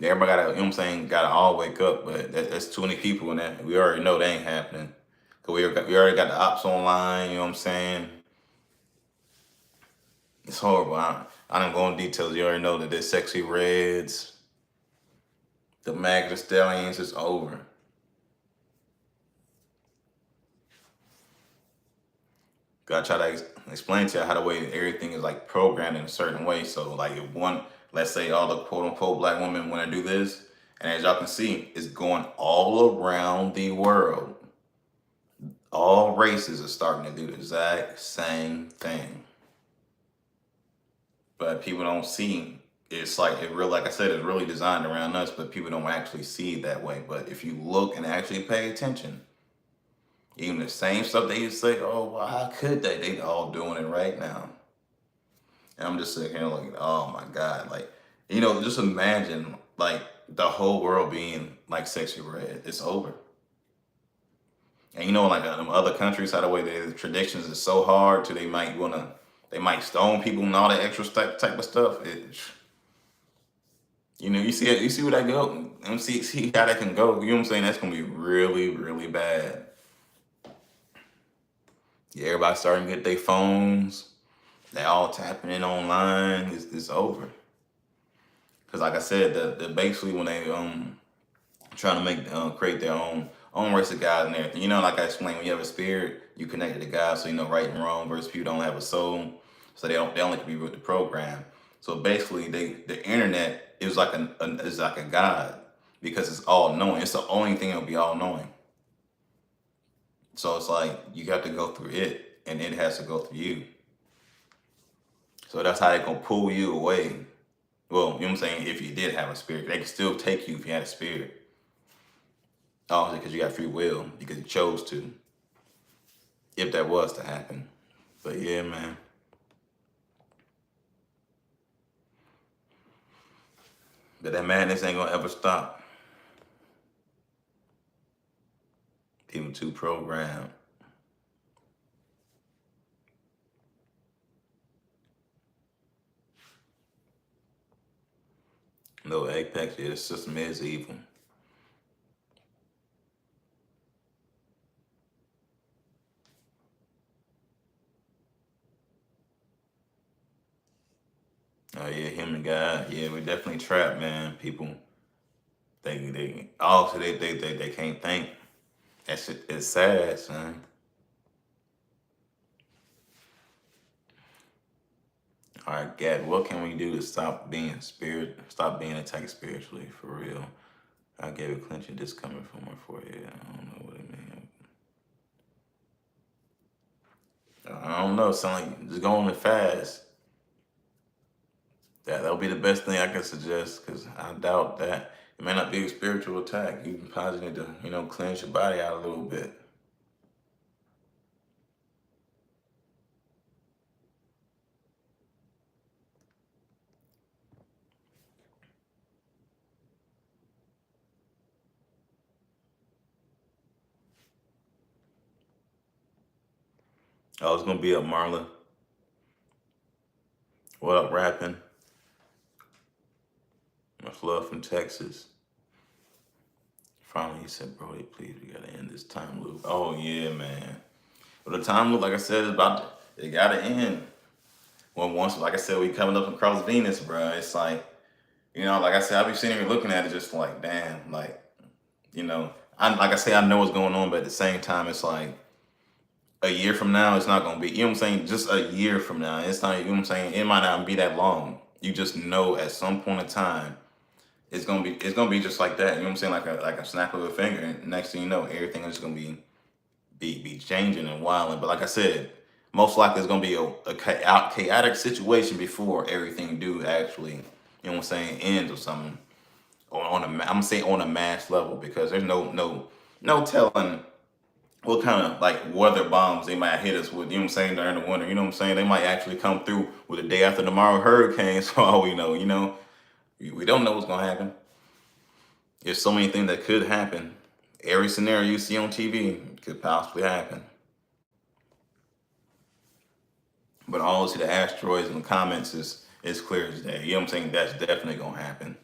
Everybody gotta, you know what I'm saying, gotta all wake up, but that's too many people in that. We already know that ain't happening. Cause we already got the ops online, you know what I'm saying? It's horrible. I don't go into details. You already know that there's sexy reds, the Magna Stallions is over. Gotta try to explain to you how the way everything is like programmed in a certain way. So like if one, let's say all the quote unquote black women want to do this, and as y'all can see, it's going all around the world. All races are starting to do the exact same thing. But people don't see, it's like it real, like I said, it's really designed around us, but people don't actually see it that way. But if you look and actually pay attention, even the same stuff they used to say, oh, well, how could they? They all doing it right now. And I'm just sitting here like, oh my God. Like, you know, just imagine like the whole world being like sexy red. It's over. And you know, like other countries, how the way the traditions is so hard to they might stone people and all that extra type of stuff. You know, you see where that go, and see how that can go. You know what I'm saying? That's gonna be really, really bad. Yeah, everybody starting to get their phones. They all tapping in online. It's over. Cause like I said, the basically when they trying to make create their own race of God and everything. You know, like I explained, when you have a spirit, you connected to God, so you know right and wrong. Versus people don't have a soul, so they only can be with the program. So basically, the internet is like is like a God because it's all knowing. It's the only thing that'll be all knowing. So it's like you have to go through it, and it has to go through you. So that's how they gonna pull you away. Well, you know what I'm saying? If you did have a spirit, they can still take you if you had a spirit. Obviously, because you got free will, because you chose to, if that was to happen. But yeah, man. But that madness ain't gonna ever stop. People too programmed. No, Apex, yeah, the system is evil. Oh yeah, him and God. Yeah, we definitely trapped, man. People, they also they can't think. That shit is sad, son. All right, Gad, what can we do to stop being attacked spiritually, for real? I gave a clenching disc coming from her forehead. I don't know what it means. I don't know. Sound like just going fast. That'll be the best thing I can suggest because I doubt that. It may not be a spiritual attack. You probably need to, cleanse your body out a little bit. Oh, it's gonna be up, Marla. What up, rapping? Much love from Texas. Finally, he said, Brody, please, we gotta end this time loop. Oh yeah, man. But the time loop, like I said, it gotta end. Well, once, like I said, we coming up across Venus, bro. It's like, like I said, I be sitting here looking at it, just like, damn, like, like I say, I know what's going on, but at the same time, it's like a year from now, it's not gonna be. You know what I'm saying? Just a year from now, it's not. You know what I'm saying? It might not be that long. You just know at some point in time, it's gonna be just like that. You know what I'm saying? Like a snap of a finger. And next thing you know, everything is gonna be changing and wilding. But like I said, most likely it's gonna be a chaotic situation before everything do actually, what I'm saying, ends or something. Or I'm gonna say on a mass level, because there's no telling what kind of like weather bombs they might hit us with, you know what I'm saying, during the winter. You know what I'm saying? They might actually come through with a day after tomorrow hurricane, so all we know, we don't know what's gonna happen. There's so many things that could happen. Every scenario you see on TV could possibly happen. But all to the asteroids in the comments is clear as day. You know what I'm saying? That's definitely gonna happen.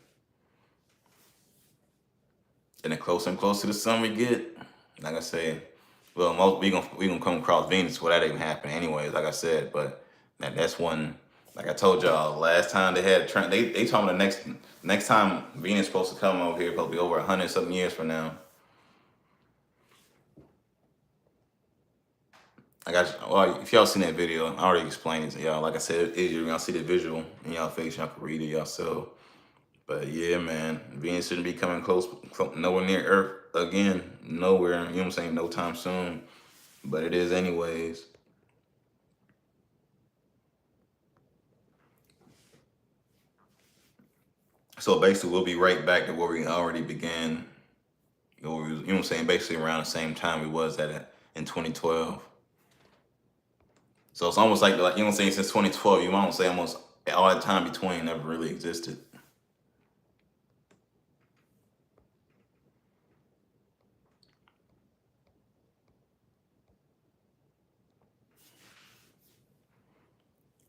And the closer and closer to the sun we get, like I say, well, we gonna come across Venus where that even happen anyways, like I said. But that's one, like I told y'all last time they had they told me the next time Venus supposed to come over here, supposed to be over 100 something years from now. Well, if y'all seen that video, I already explained it to y'all. Like I said, you're gonna see the visual in y'all face, y'all can read it yourself. But yeah, man, Venus shouldn't be coming nowhere near Earth again, nowhere. You know what I'm saying? No time soon. But it is anyways. So basically, we'll be right back to where we already began. You know what I'm saying? Basically, around the same time we was at in 2012. So it's almost like you know what I'm saying, since 2012, you might say almost all that time between never really existed.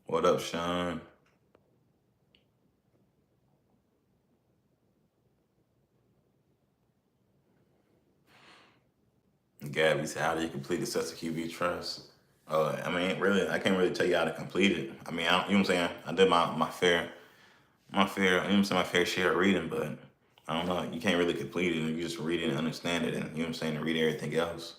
What up, Sean? Gabby said, "How do you complete the Sessa QB Trust?" I mean, really, I can't really tell you how to complete it. I mean, you know what I'm saying? I did my fair, you know what I'm saying, my fair share of reading, but I don't know. You can't really complete it. You just read it and understand it, and you know what I'm saying, and read everything else.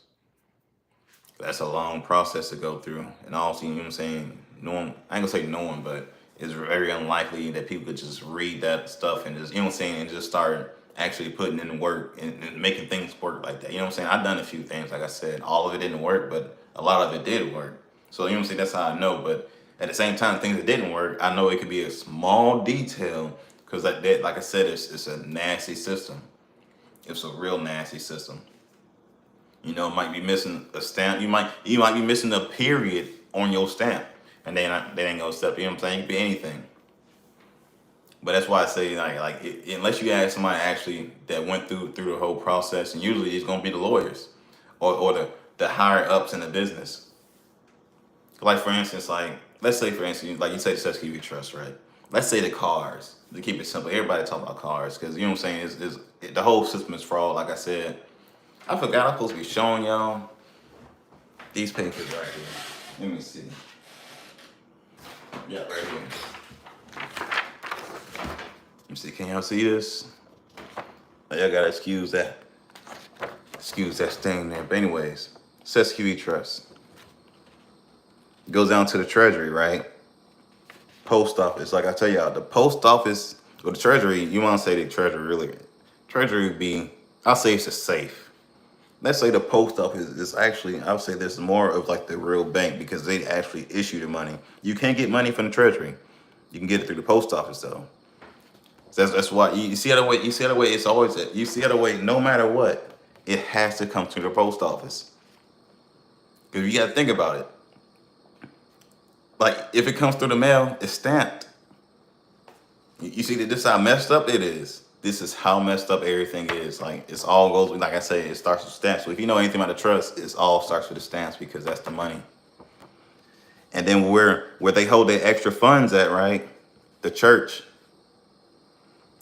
That's a long process to go through. And also, you know what I'm saying, I ain't gonna say no one, but it's very unlikely that people could just read that stuff and just, you know what I'm saying, and just start actually putting in the work and making things work like that. You know what I'm saying? I've done a few things, like I said. All of it didn't work, but a lot of it did work. So, you know what I'm saying? That's how I know. But at the same time, things that didn't work, I know it could be a small detail, because that, like I said, it's a nasty system. It's a real nasty system. It might be missing a stamp. You might be missing a period on your stamp, and they ain't gonna step. You know what I'm saying? It could be anything. But that's why I say, unless you ask somebody actually that went through the whole process, and usually it's gonna be the lawyers or the higher ups in the business. Like for instance, let's say for instance, like you say, such keep your trust, right? Let's say the cars. To keep it simple, everybody talk about cars, because you know what I'm saying, is the whole system is fraud. Like I said, I forgot I'm supposed to be showing y'all these papers right here. Let me see. Yeah, right here. Let me see. Can y'all see this? Y'all gotta excuse that stain there. But anyways, says QE Trust. Goes down to the Treasury, right? Post office. Like I tell y'all, the post office or the Treasury. You want to say the Treasury really? Treasury would be. I'll say it's a safe. Let's say the post office is actually, I would say this is more of like the real bank, because they actually issue the money. You can't get money from the Treasury. You can get it through the post office though. That's why you see the way it's always, you see the way no matter what, it has to come to the post office. Because you got to think about it. Like if it comes through the mail, it's stamped. You see that this is how messed up it is. This is how messed up everything is. Like it's all goes, like I say, it starts with stamps. So if you know anything about the trust, it's all starts with the stamps because that's the money. And then where they hold their extra funds at, right? The church.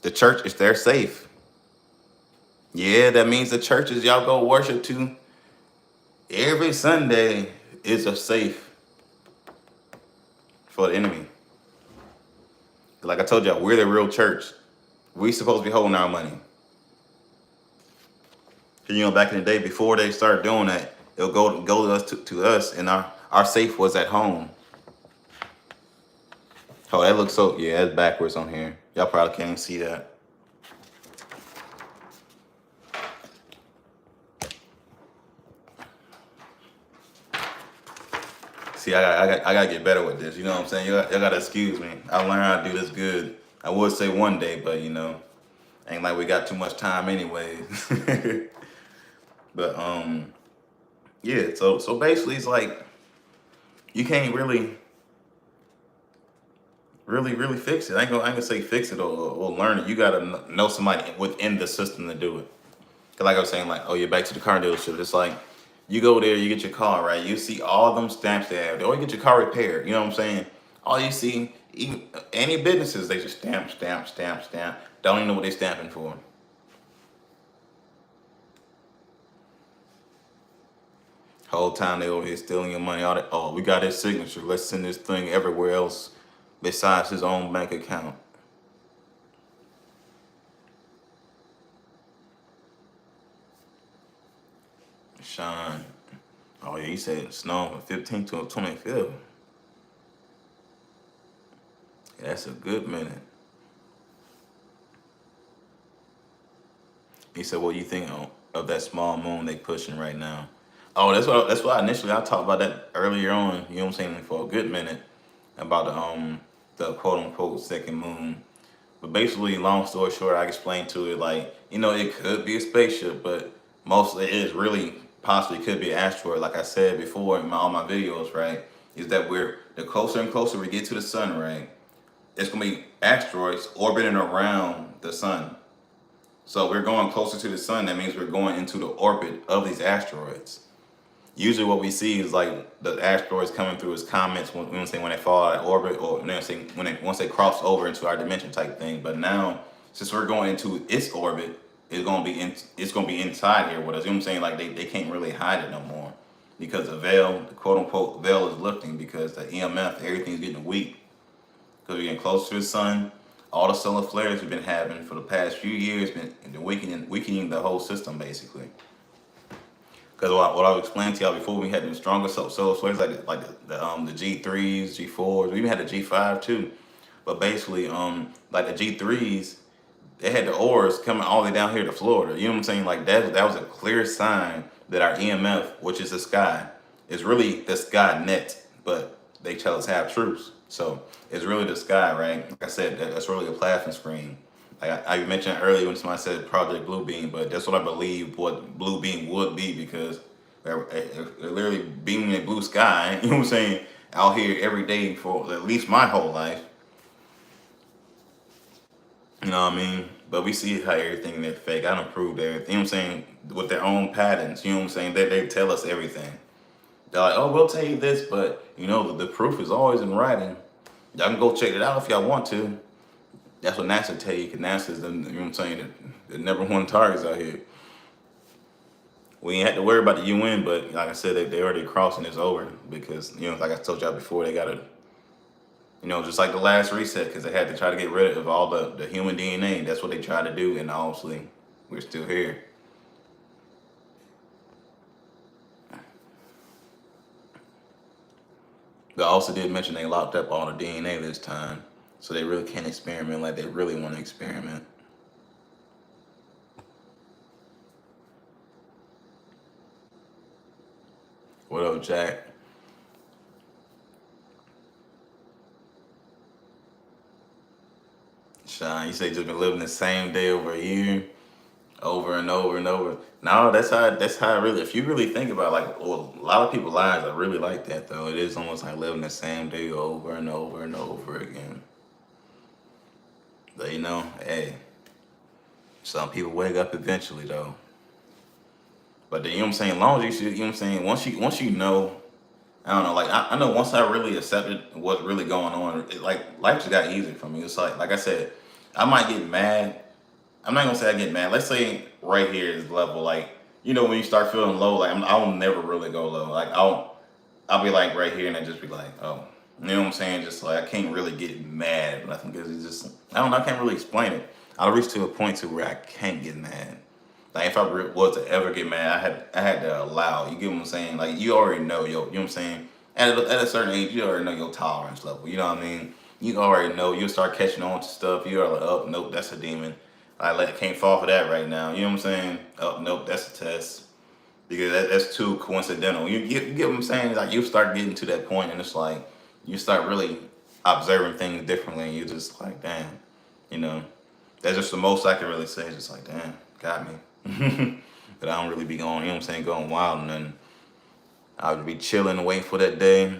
The church is their safe. Yeah, that means the churches y'all go worship to every Sunday is a safe for the enemy. Like I told y'all, we're the real church. We supposed to be holding our money. You know, back in the day, before they started doing that, it'll go to us, and our safe was at home. Oh, that looks so, yeah, that's backwards on here. Y'all probably can't even see that. See, I gotta get better with this. You know what I'm saying? Y'all gotta excuse me. I learned how to do this good. I would say one day, but you know, ain't like we got too much time anyways. But yeah. So basically, it's like you can't really fix it. I ain't gonna say fix it or learn it. You gotta know somebody within the system to do it. Cause like I was saying, like, oh, you're back to the car dealership. It's like you go there, you get your car, right? You see all them stamps they have, or you get your car repaired. You know what I'm saying? All you see, even any businesses, they just stamp. Don't even know what they stamping for. Whole time they over here stealing your money. All that. Oh, we got his signature. Let's send this thing everywhere else besides his own bank account. Sean. Oh yeah, he said snow from 15th to 25th. Yeah, that's a good minute. He said, "What do you think of that small moon they pushing right now?" Oh, that's why initially I talked about that earlier on. You know what I'm saying, for a good minute about the quote unquote second moon. But basically, long story short, I explained to it like, you know, it could be a spaceship, but mostly it is really possibly could be an asteroid. Like I said before in all my videos, right? Is that we're the closer and closer we get to the sun, right? It's gonna be asteroids orbiting around the sun. So we're going closer to the sun. That means we're going into the orbit of these asteroids. Usually, what we see is like the asteroids coming through as comets when they fall out of orbit, or once they cross over into our dimension type thing. But now, since we're going into its orbit, it's gonna be inside here with us. You know what I'm saying? Like they can't really hide it no more because the veil, the quote unquote veil, is lifting because the EMF, everything's getting weak because we're getting closer to the sun. All the solar flares we've been having for the past few years been weakening the whole system basically. Because what I was explaining to y'all before, we had the stronger solar flares like the G3s, G4s. We even had the G5 too. But basically, like the G3s, they had the ores coming all the way down here to Florida. You know what I'm saying? Like that was a clear sign that our EMF, which is the sky, is really the sky net, but they tell us half truths. So it's really the sky, right? Like I said, that's really a plasma screen. Like I mentioned earlier when somebody said Project Bluebeam, but that's what I believe what Bluebeam would be because they're literally beaming a blue sky. You know what I'm saying? Out here every day for at least my whole life. You know what I mean? But we see how everything they're fake. I don't prove everything. You know what I'm saying? With their own patterns. You know what I'm saying? They tell us everything. They're like, oh, we'll tell you this, but you know the proof is always in writing. Y'all can go check it out if y'all want to. That's what NASA tell you, because NASA's the, you know what I'm saying, the number one targets out here. We ain't had to worry about the UN, but like I said, they already crossing this over because, you know, like I told y'all before, they got to, you know, just like the last reset, because they had to try to get rid of all the human DNA. That's what they tried to do, and obviously, we're still here. But I also did mention they locked up all the DNA this time, so they really can't experiment like they really want to experiment. What up, Jack? Sean, you say just been living the same day over a year, over and over and over. No, that's how it really. If you really think about it, like, well, a lot of people's lives are really like that though. It is almost like living the same day over and over and over again. But hey, some people wake up eventually though. But then, you know what I'm saying? Long as you should, you know what I'm saying? Once you know, I don't know, like I know once I really accepted what's really going on, life just got easier for me. It's like I said, I might get mad. I'm not gonna say I get mad. Let's say right here is level. Like, when you start feeling low, like I'll never really go low. Like I'll be like right here and I just be like, oh, you know what I'm saying? Just like I can't really get mad at nothing because it's just, I don't know, I can't really explain it. I'll reach to a point to where I can't get mad. Like if I was to ever get mad, I had to allow. You get what I'm saying? Like you already know, you know what I'm saying? At a certain age, you already know your tolerance level. You know what I mean? You already know. You'll start catching on to stuff. You are like, oh nope, that's a demon. I can't fall for that right now. You know what I'm saying? Oh nope, that's a test because that's too coincidental. You get what I'm saying? Like you start getting to that point, and it's like you start really observing things differently. And you're just like, damn, you know. That's just the most I can really say. It's just like, damn, got me. But I don't really be going, you know what I'm saying, going wild and then I would be chilling and waiting for that day.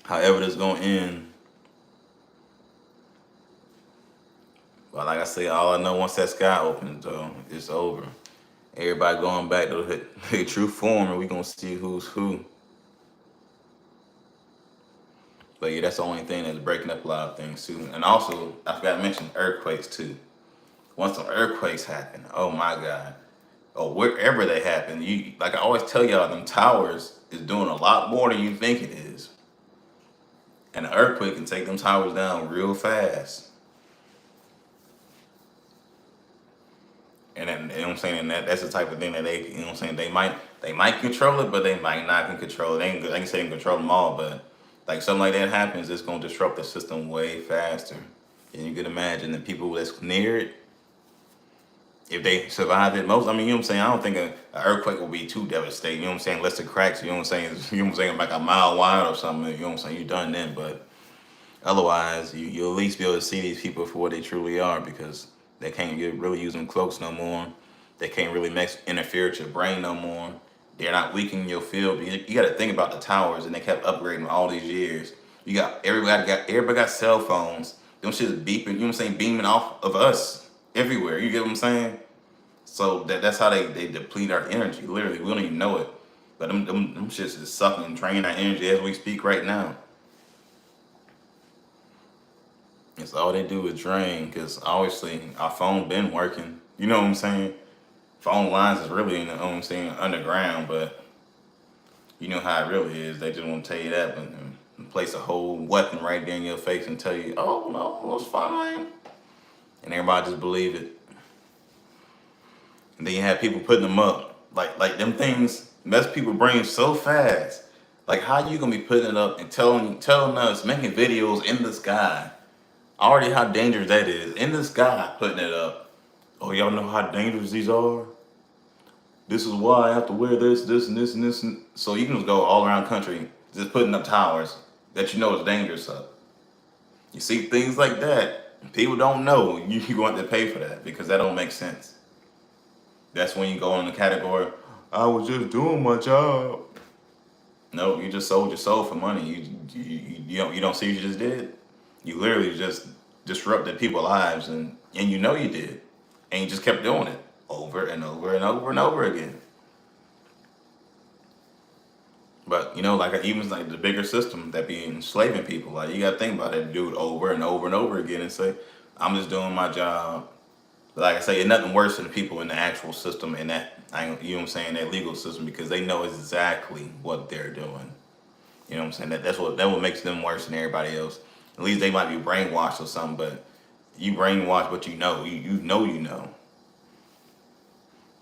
However this gonna end. But like I say, all I know once that sky opens though, it's over. Everybody going back to their true form and we gonna see who's who. But yeah, that's the only thing that's breaking up a lot of things too. And also, I forgot to mention earthquakes too. Once some earthquakes happen, oh my God. Or wherever they happen, like I always tell y'all, them towers is doing a lot more than you think it is. And an earthquake can take them towers down real fast. And then, you know what I'm saying? And that's the type of thing that they, you know what I'm saying? They might control it, but they might not can control it. They can say they can control them all, but like something like that happens, it's gonna disrupt the system way faster. And you can imagine the people that's near it, if they survive it, most, I mean, you know what I'm saying? I don't think an earthquake will be too devastating, you know what I'm saying? Unless it cracks, you know what I'm saying? You know what I'm saying? Like a mile wide or something, you know what I'm saying? You're done then, but otherwise, you'll at least be able to see these people for what they truly are because they can't really use them cloaks no more. They can't really interfere with your brain no more. They're not weakening your field. You got to think about the towers, and they kept upgrading all these years. Everybody got cell phones. Them shit's beeping. You know what I'm saying? Beaming off of us everywhere. You get what I'm saying? So that's how they deplete our energy. Literally, we don't even know it. But them shits is sucking and draining our energy as we speak right now. It's all they do is drain because obviously our phone been working. You know what I'm saying? Phone lines is really, you know what I'm saying, underground, but you know how it really is. They just want to tell you that and place a whole weapon right there in your face and tell you, oh no, it's fine. And everybody just believe it. And then you have people putting them up. Like them things mess people brains so fast. Like how you gonna be putting it up and telling us, making videos in the sky. Already how dangerous that is. In the sky putting it up. Oh, y'all know how dangerous these are? This is why I have to wear this, and this, and this. So you can just go all around the country just putting up towers that you know is dangerous up. You see things like that, people don't know. You're going to have to pay for that because that don't make sense. That's when you go in the category, I was just doing my job. No, you just sold your soul for money. You don't see what you just did? You literally just disrupted people's lives and you know you did. And you just kept doing it over and over and over and over again. But like even like the bigger system that be enslaving people, like you gotta think about it, do it over and over and over again and say, I'm just doing my job. But like I say, it's nothing worse than people in the actual system and you know what I'm saying, that legal system because they know exactly what they're doing. You know what I'm saying? That's what makes them worse than everybody else. At least they might be brainwashed or something, but you brainwash what you know. You know.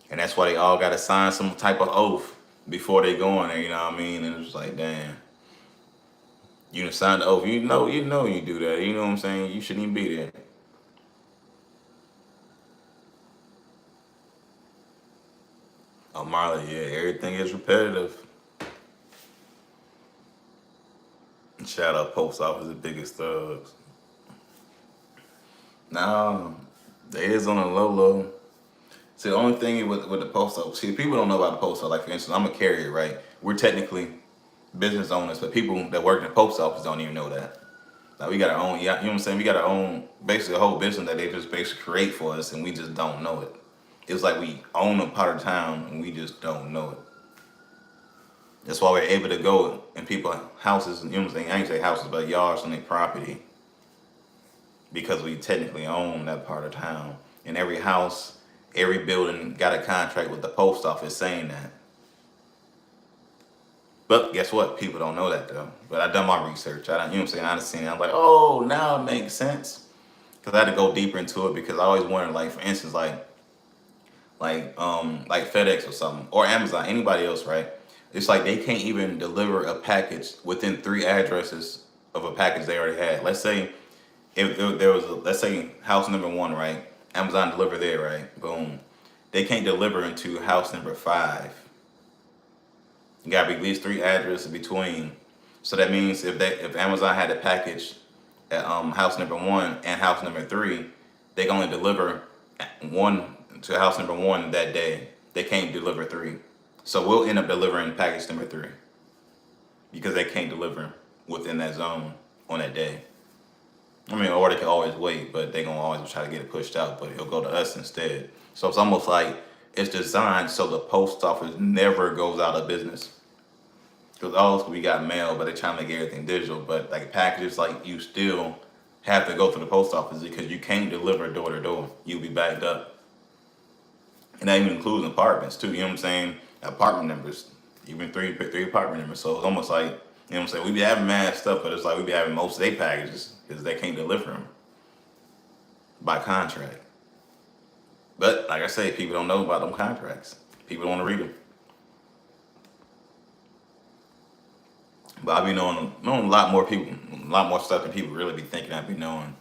And that's why they all gotta sign some type of oath before they go in there, you know what I mean? And it's like, damn. You done signed the oath. You know you do that. You know what I'm saying? You shouldn't even be there. Oh Marley, yeah, everything is repetitive. Shout out post office, the biggest thugs. No, they is on a low low. See, the only thing with the post office, see, people don't know about the post office. Like, for instance, I'm a carrier, right? We're technically business owners, but people that work in the post office don't even know that. Like, we got our own, yeah, you know what I'm saying? We got our own, basically a whole business that they just basically create for us, and we just don't know it. It's like we own a part of town, and we just don't know it. That's why we're able to go in people's houses, you know what I'm saying? I ain't say houses, but yards on their property, because we technically own that part of town. And every house, every building got a contract with the post office saying that. But guess what? People don't know that though. But I done my research. I done, you know what I'm saying? I done seen it. I'm like, oh, now it makes sense. Cause I had to go deeper into it because I always wondered, like, for instance, like FedEx or something, or Amazon, anybody else, right? It's like they can't even deliver a package within 3 addresses of a package they already had. Let's say if there was let's say house number 1, right? Amazon deliver there, right? Boom. They can't deliver into house number 5. You gotta be at least 3 addresses between. So that means if Amazon had a package at house number 1 and house number 3, they can only deliver one to house number 1 that day. They can't deliver 3. So we'll end up delivering package number 3 because they can't deliver within that zone on that day. I mean, or they can always wait, but they gonna always try to get it pushed out, but it'll go to us instead. So it's almost like it's designed so the post office never goes out of business. Because also we got mail, but they trying to make everything digital. But like packages, like you still have to go to the post office because you can't deliver door to door. You'll be backed up. And that even includes apartments too. You know what I'm saying? Apartment numbers, even three apartment numbers. So it's almost like, you know what I'm saying? We be having mad stuff, but it's like we be having most of their packages because they can't deliver them by contract. But like I say, people don't know about them contracts. People don't want to read them. But I be knowing a lot more people, a lot more stuff than people really be thinking I be knowing.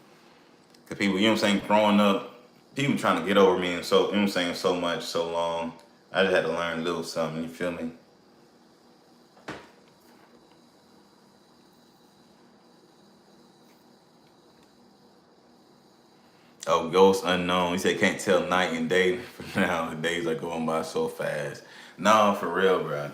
Cause people, you know what I'm saying, growing up, people trying to get over me and so, you know what I'm saying, so much, so long. I just had to learn a little something, you feel me? Oh, Ghost Unknown. He said can't tell night and day from now. The days are going by so fast. No, for real, bro.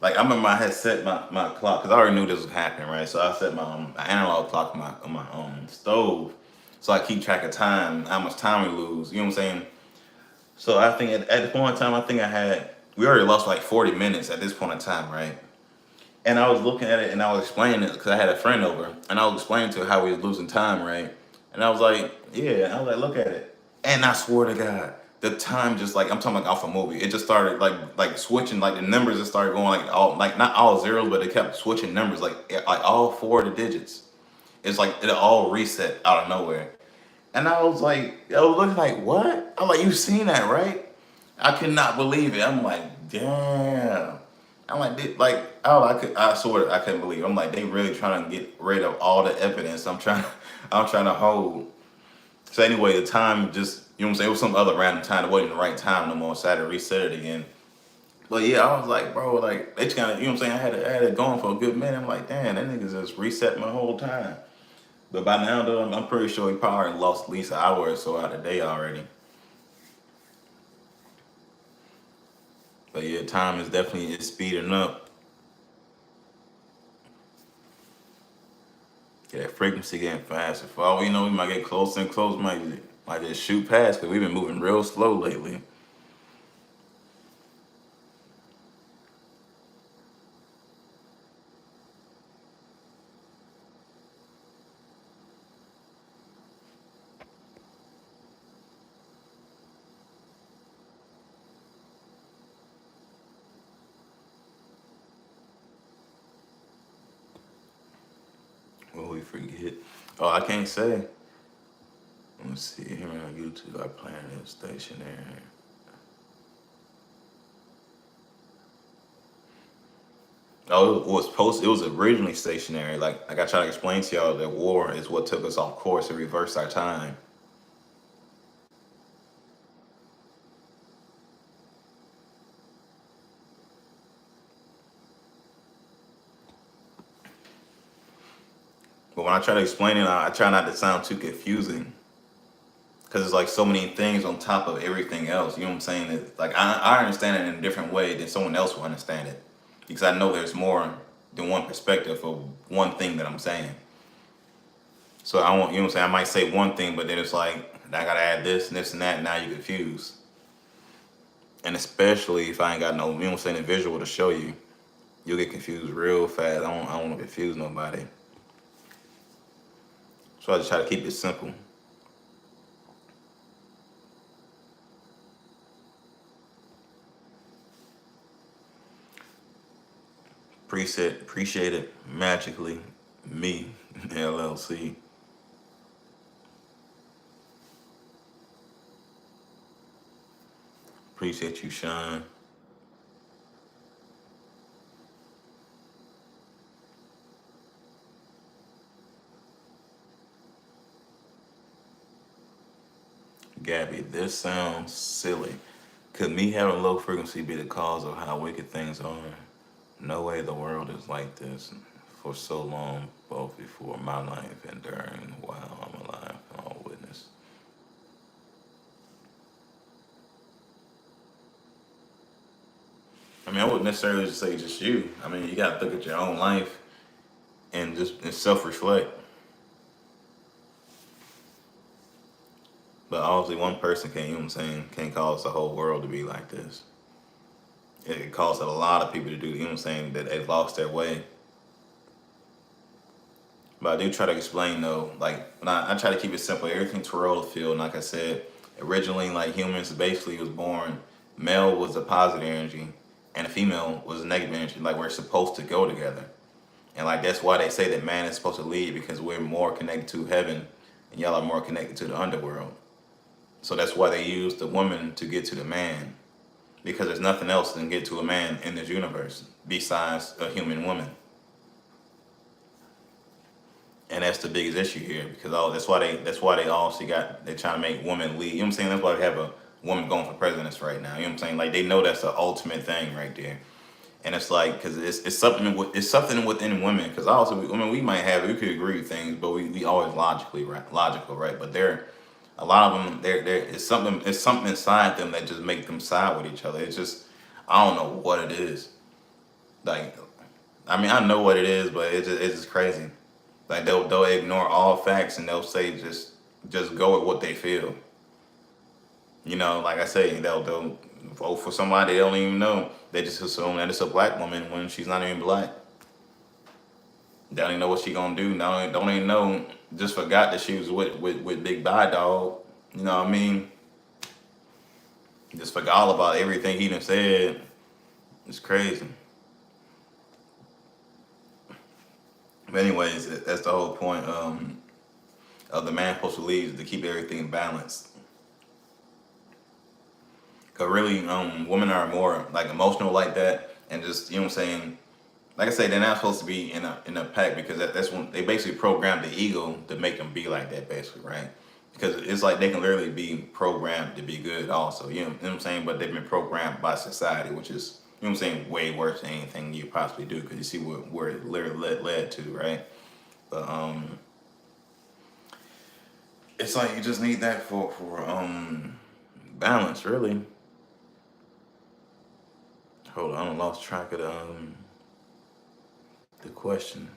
Like I remember I had set my clock because I already knew this was happening, right? So I set my analog clock on my stove, so I keep track of time, how much time we lose. You know what I'm saying? So I think at this point in time, I think we already lost like 40 minutes at this point in time, right? And I was looking at it and I was explaining it because I had a friend over and I was explaining to her how we was losing time, right? And I was like, yeah, I was like, look at it. And I swear to God, the time just like I'm talking like off a movie. It just started like switching, like the numbers just started going like all like not all zeros, but it kept switching numbers like all 4 of the digits. It's like it all reset out of nowhere. And I was looking like, what? I'm like, you seen that, right? I could not believe it. I'm like, damn. I'm like, I swear I couldn't believe it. I'm like, they really trying to get rid of all the evidence I'm trying to hold. So anyway, the time just, you know what I'm saying, it was some other random time. It wasn't the right time no more, so I had to reset it again. But yeah, I was like, bro, like, they just kind of, you know what I'm saying, I had it going for a good minute. I'm like, damn, that nigga just reset my whole time. But by now, though, I'm pretty sure he probably lost at least an hour or so out of the day already. But yeah, time is definitely is speeding up. Yeah, that frequency getting faster. For all we know, we might get closer and closer. Might just shoot past because we've been moving real slow lately. What we forget? Oh, I can't say. Let's see. Here on YouTube, our planet is stationary. Oh, it was post. It was originally stationary. Like I try to explain to y'all that war is what took us off course and reversed our time. But when I try to explain it, I try not to sound too confusing. Because it's like so many things on top of everything else. You know what I'm saying? That like I understand it in a different way than someone else will understand it, because I know there's more than one perspective for one thing that I'm saying. So I want, you know what I'm saying, I might say one thing, but then it's like I gotta add this and this and that, and now you're confused. And especially if I ain't got no, you know what I'm saying, a visual to show you, you'll get confused real fast. I don't want to confuse nobody. So I just try to keep it simple. Appreciate it magically. Me, LLC. Appreciate you, Sean. Gabby, this sounds silly. Could me having low frequency be the cause of how wicked things are? No way the world is like this for so long, both before my life and during while I'm alive. All witness. I mean, I wouldn't necessarily just say just you. I mean, you got to look at your own life and just and self-reflect. But obviously, one person can't, you know what I'm saying, can't cause the whole world to be like this. It caused a lot of people to do, you know what I'm saying, that they've lost their way. But I do try to explain though, like when I try to keep it simple, everything twirl the field. And like I said, originally like humans basically was born, male was a positive energy and a female was a negative energy. Like we're supposed to go together. And like that's why they say that man is supposed to lead, because we're more connected to heaven and y'all are more connected to the underworld. So that's why they use the woman to get to the man. Because there's nothing else that can get to a man in this universe besides a human woman. And that's the biggest issue here, because that's why they also they're trying to make women lead. You know what I'm saying? That's why we have a woman going for presidents right now. You know what I'm saying? Like they know that's the ultimate thing right there. And it's like, because it's something within women. Because also, I mean, we could agree with things, but we always logical, right? But they're a lot of them. It's something inside them that just make them side with each other. It's just, I don't know what it is. Like, I mean, I know what it is, but it's just crazy. Like they'll ignore all facts and they'll say just go with what they feel. You know, like I say, they'll vote for somebody they don't even know. They just assume that it's a black woman when she's not even black. They don't even know what she gonna do. Don't even know. Just forgot that she was with Big Bad Dog. You know what I mean? Just forgot all about everything he done said. It's crazy. But anyways, that's the whole point of the man supposed to lead, is to keep everything balanced. Cause really, women are more like emotional like that, and just, you know what I'm saying. Like I say, they're not supposed to be in a pack, because that's when they basically program the ego to make them be like that, basically, right? Because it's like they can literally be programmed to be good, also. You know what I'm saying? But they've been programmed by society, which is, you know what I'm saying, way worse than anything you possibly do. Because you see where it literally led to, right? But it's like you just need that for balance, really. Hold on, I lost track of the question.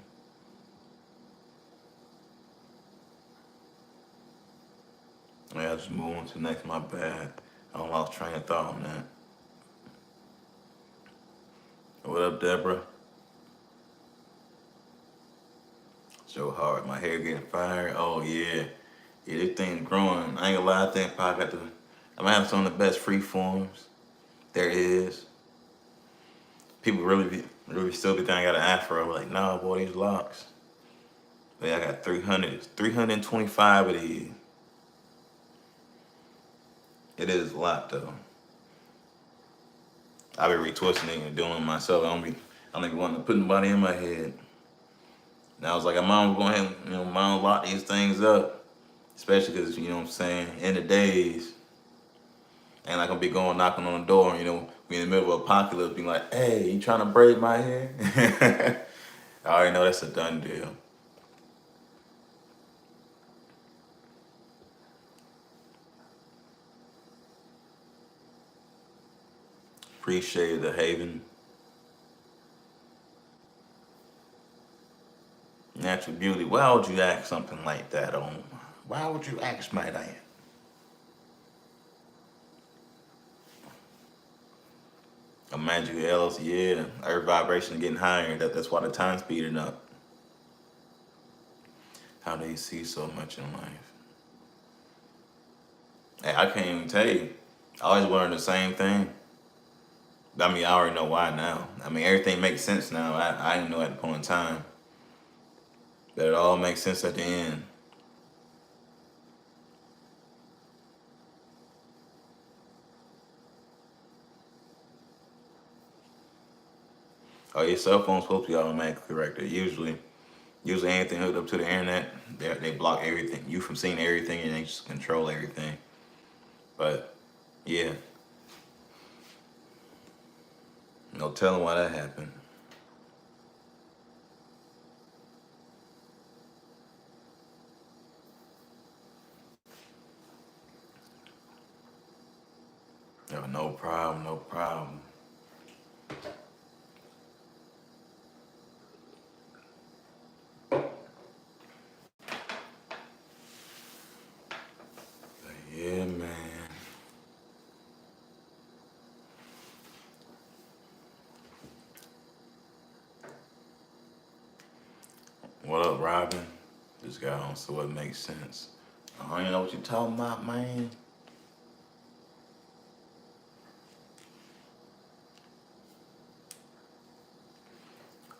Yeah, I just move on to the next. My bad. I lost train of thought on that. What up, Deborah? So hard. My hair getting fired. Oh yeah, yeah. This thing's growing. I ain't gonna lie. I think probably got the. I'm having some of the best free forms there is. People really still be thinking I got an afro. Like, nah, boy, these locks. But yeah, I got 325 of these. It is a lot though. I be retwisting it and doing it myself. I don't even want to put nobody in my head. And I was like, I'm going to ahead and, lock these things up. Especially because, you know what I'm saying, in the days, ain't like I'm be going knocking on the door, we in the middle of apocalypse, being like, hey, you trying to braid my hair? I already know that's a done deal. Appreciate the Haven. Natural beauty. Why would you ask something like that on? Why would you ask my that? A magic else, yeah. Earth vibration getting higher. That's why the time's speeding up. How do you see so much in life? Hey, I can't even tell you. I always learn the same thing. I mean, I already know why now. I mean, everything makes sense now. I didn't know at the point in time. But it all makes sense at the end. Oh, your cell phone's supposed to be automatically corrected. Usually anything hooked up to the internet, they block everything. You from seeing everything and they just control everything. But yeah, no telling why that happened. Oh, no problem, no problem. But yeah, man. What up, Robin? Just got on, so it makes sense. I don't even know what you're talking about, man.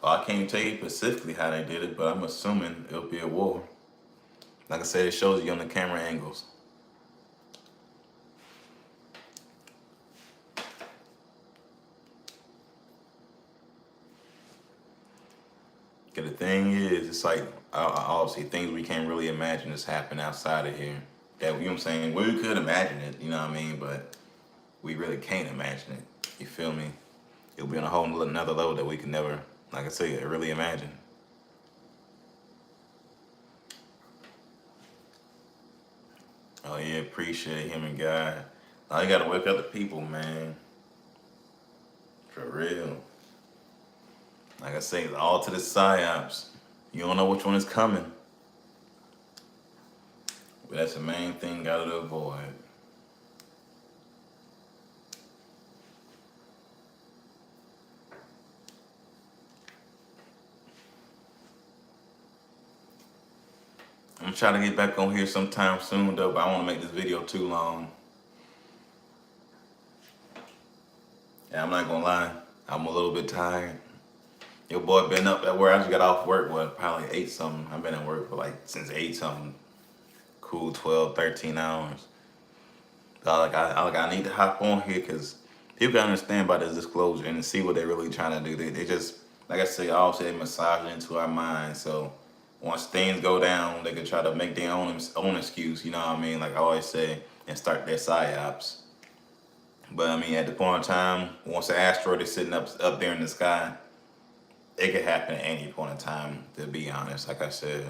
Well, I can't tell you specifically how they did it, but I'm assuming it'll be a war. Like I said, it shows you on the camera angles. Cause the thing is, it's like obviously things we can't really imagine that's happen outside of here. That, you know what I'm saying? We could imagine it, you know what I mean? But we really can't imagine it. You feel me? It'll be on a whole another level that we can never, like I say, really imagine. Oh yeah, appreciate him and God. Now you gotta wake up the people, man. For real. Like I say, all to the psyops. You don't know which one is coming. But that's the main thing gotta avoid. I'm trying to get back on here sometime soon though, but I don't want to make this video too long. Yeah, I'm not gonna lie, I'm a little bit tired. Your boy been up at work. I just got off work, probably 8 something. I've been at work for like since 8 something. Cool 12, 13 hours. I need to hop on here because people gotta understand about this disclosure and see what they're really trying to do. They just, like I say, all say massage it into our minds. So once things go down, they can try to make their own excuse, you know what I mean? Like I always say, and start their psyops. But I mean, at the point in time, once the asteroid is sitting up there in the sky, it could happen at any point in time, to be honest, like I said.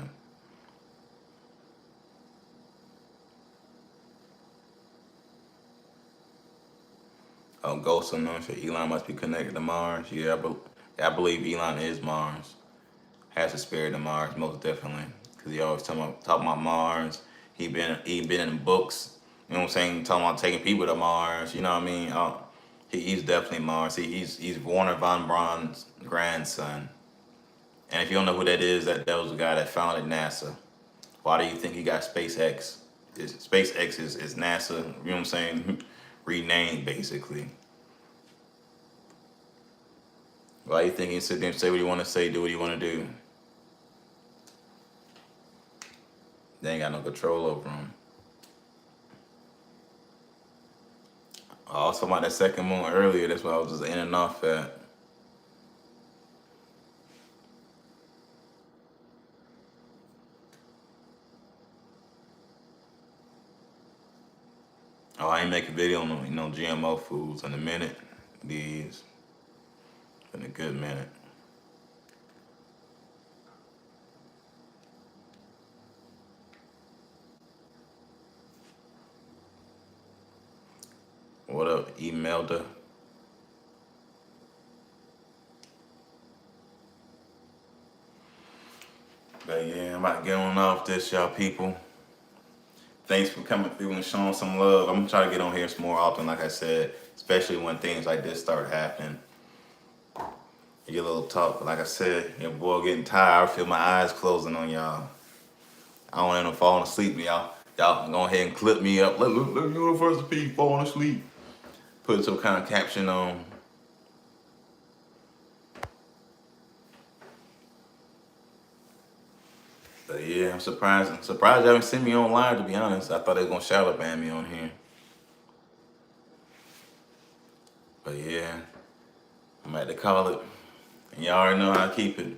Ghost unknown shit. Elon must be connected to Mars. Yeah, I believe Elon is Mars. Has a spirit of Mars, most definitely. Because he always talking about Mars. He been in books, you know what I'm saying, talking about taking people to Mars, you know what I mean? He's definitely Mars. He's Warner von Braun's grandson. And if you don't know who that is, that was the guy that founded NASA. Why do you think he got SpaceX? SpaceX is NASA, you know what I'm saying? Renamed basically. Why do you think he sit there and say what you want to say, do what you want to do? They ain't got no control over him. I was talking about that second moon earlier. That's what I was just in and off at. Oh, I ain't make a video on GMO foods in a minute. These in a good minute. What up, Emelda? I'm about to get on off this, y'all people. Thanks for coming through and showing some love. I'm gonna try to get on here some more often, like I said, especially when things like this start happening. You get a little talk, but like I said, your boy getting tired. I feel my eyes closing on y'all. I don't end up falling asleep, y'all. Y'all go ahead and clip me up. Let UniversoulP falling asleep. Put some kind of caption on. But yeah, I'm surprised. I'm surprised you haven't seen me on live, to be honest. I thought they was gonna shadow ban me on here. But yeah, I'm at to call it. And y'all already know how to keep it.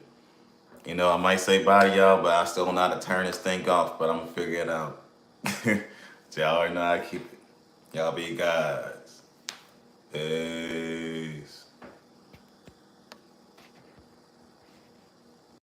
You know, I might say bye to y'all, but I still don't know how to turn this thing off, but I'm gonna figure it out. Y'all already know how to keep it. Y'all be guys. Hey.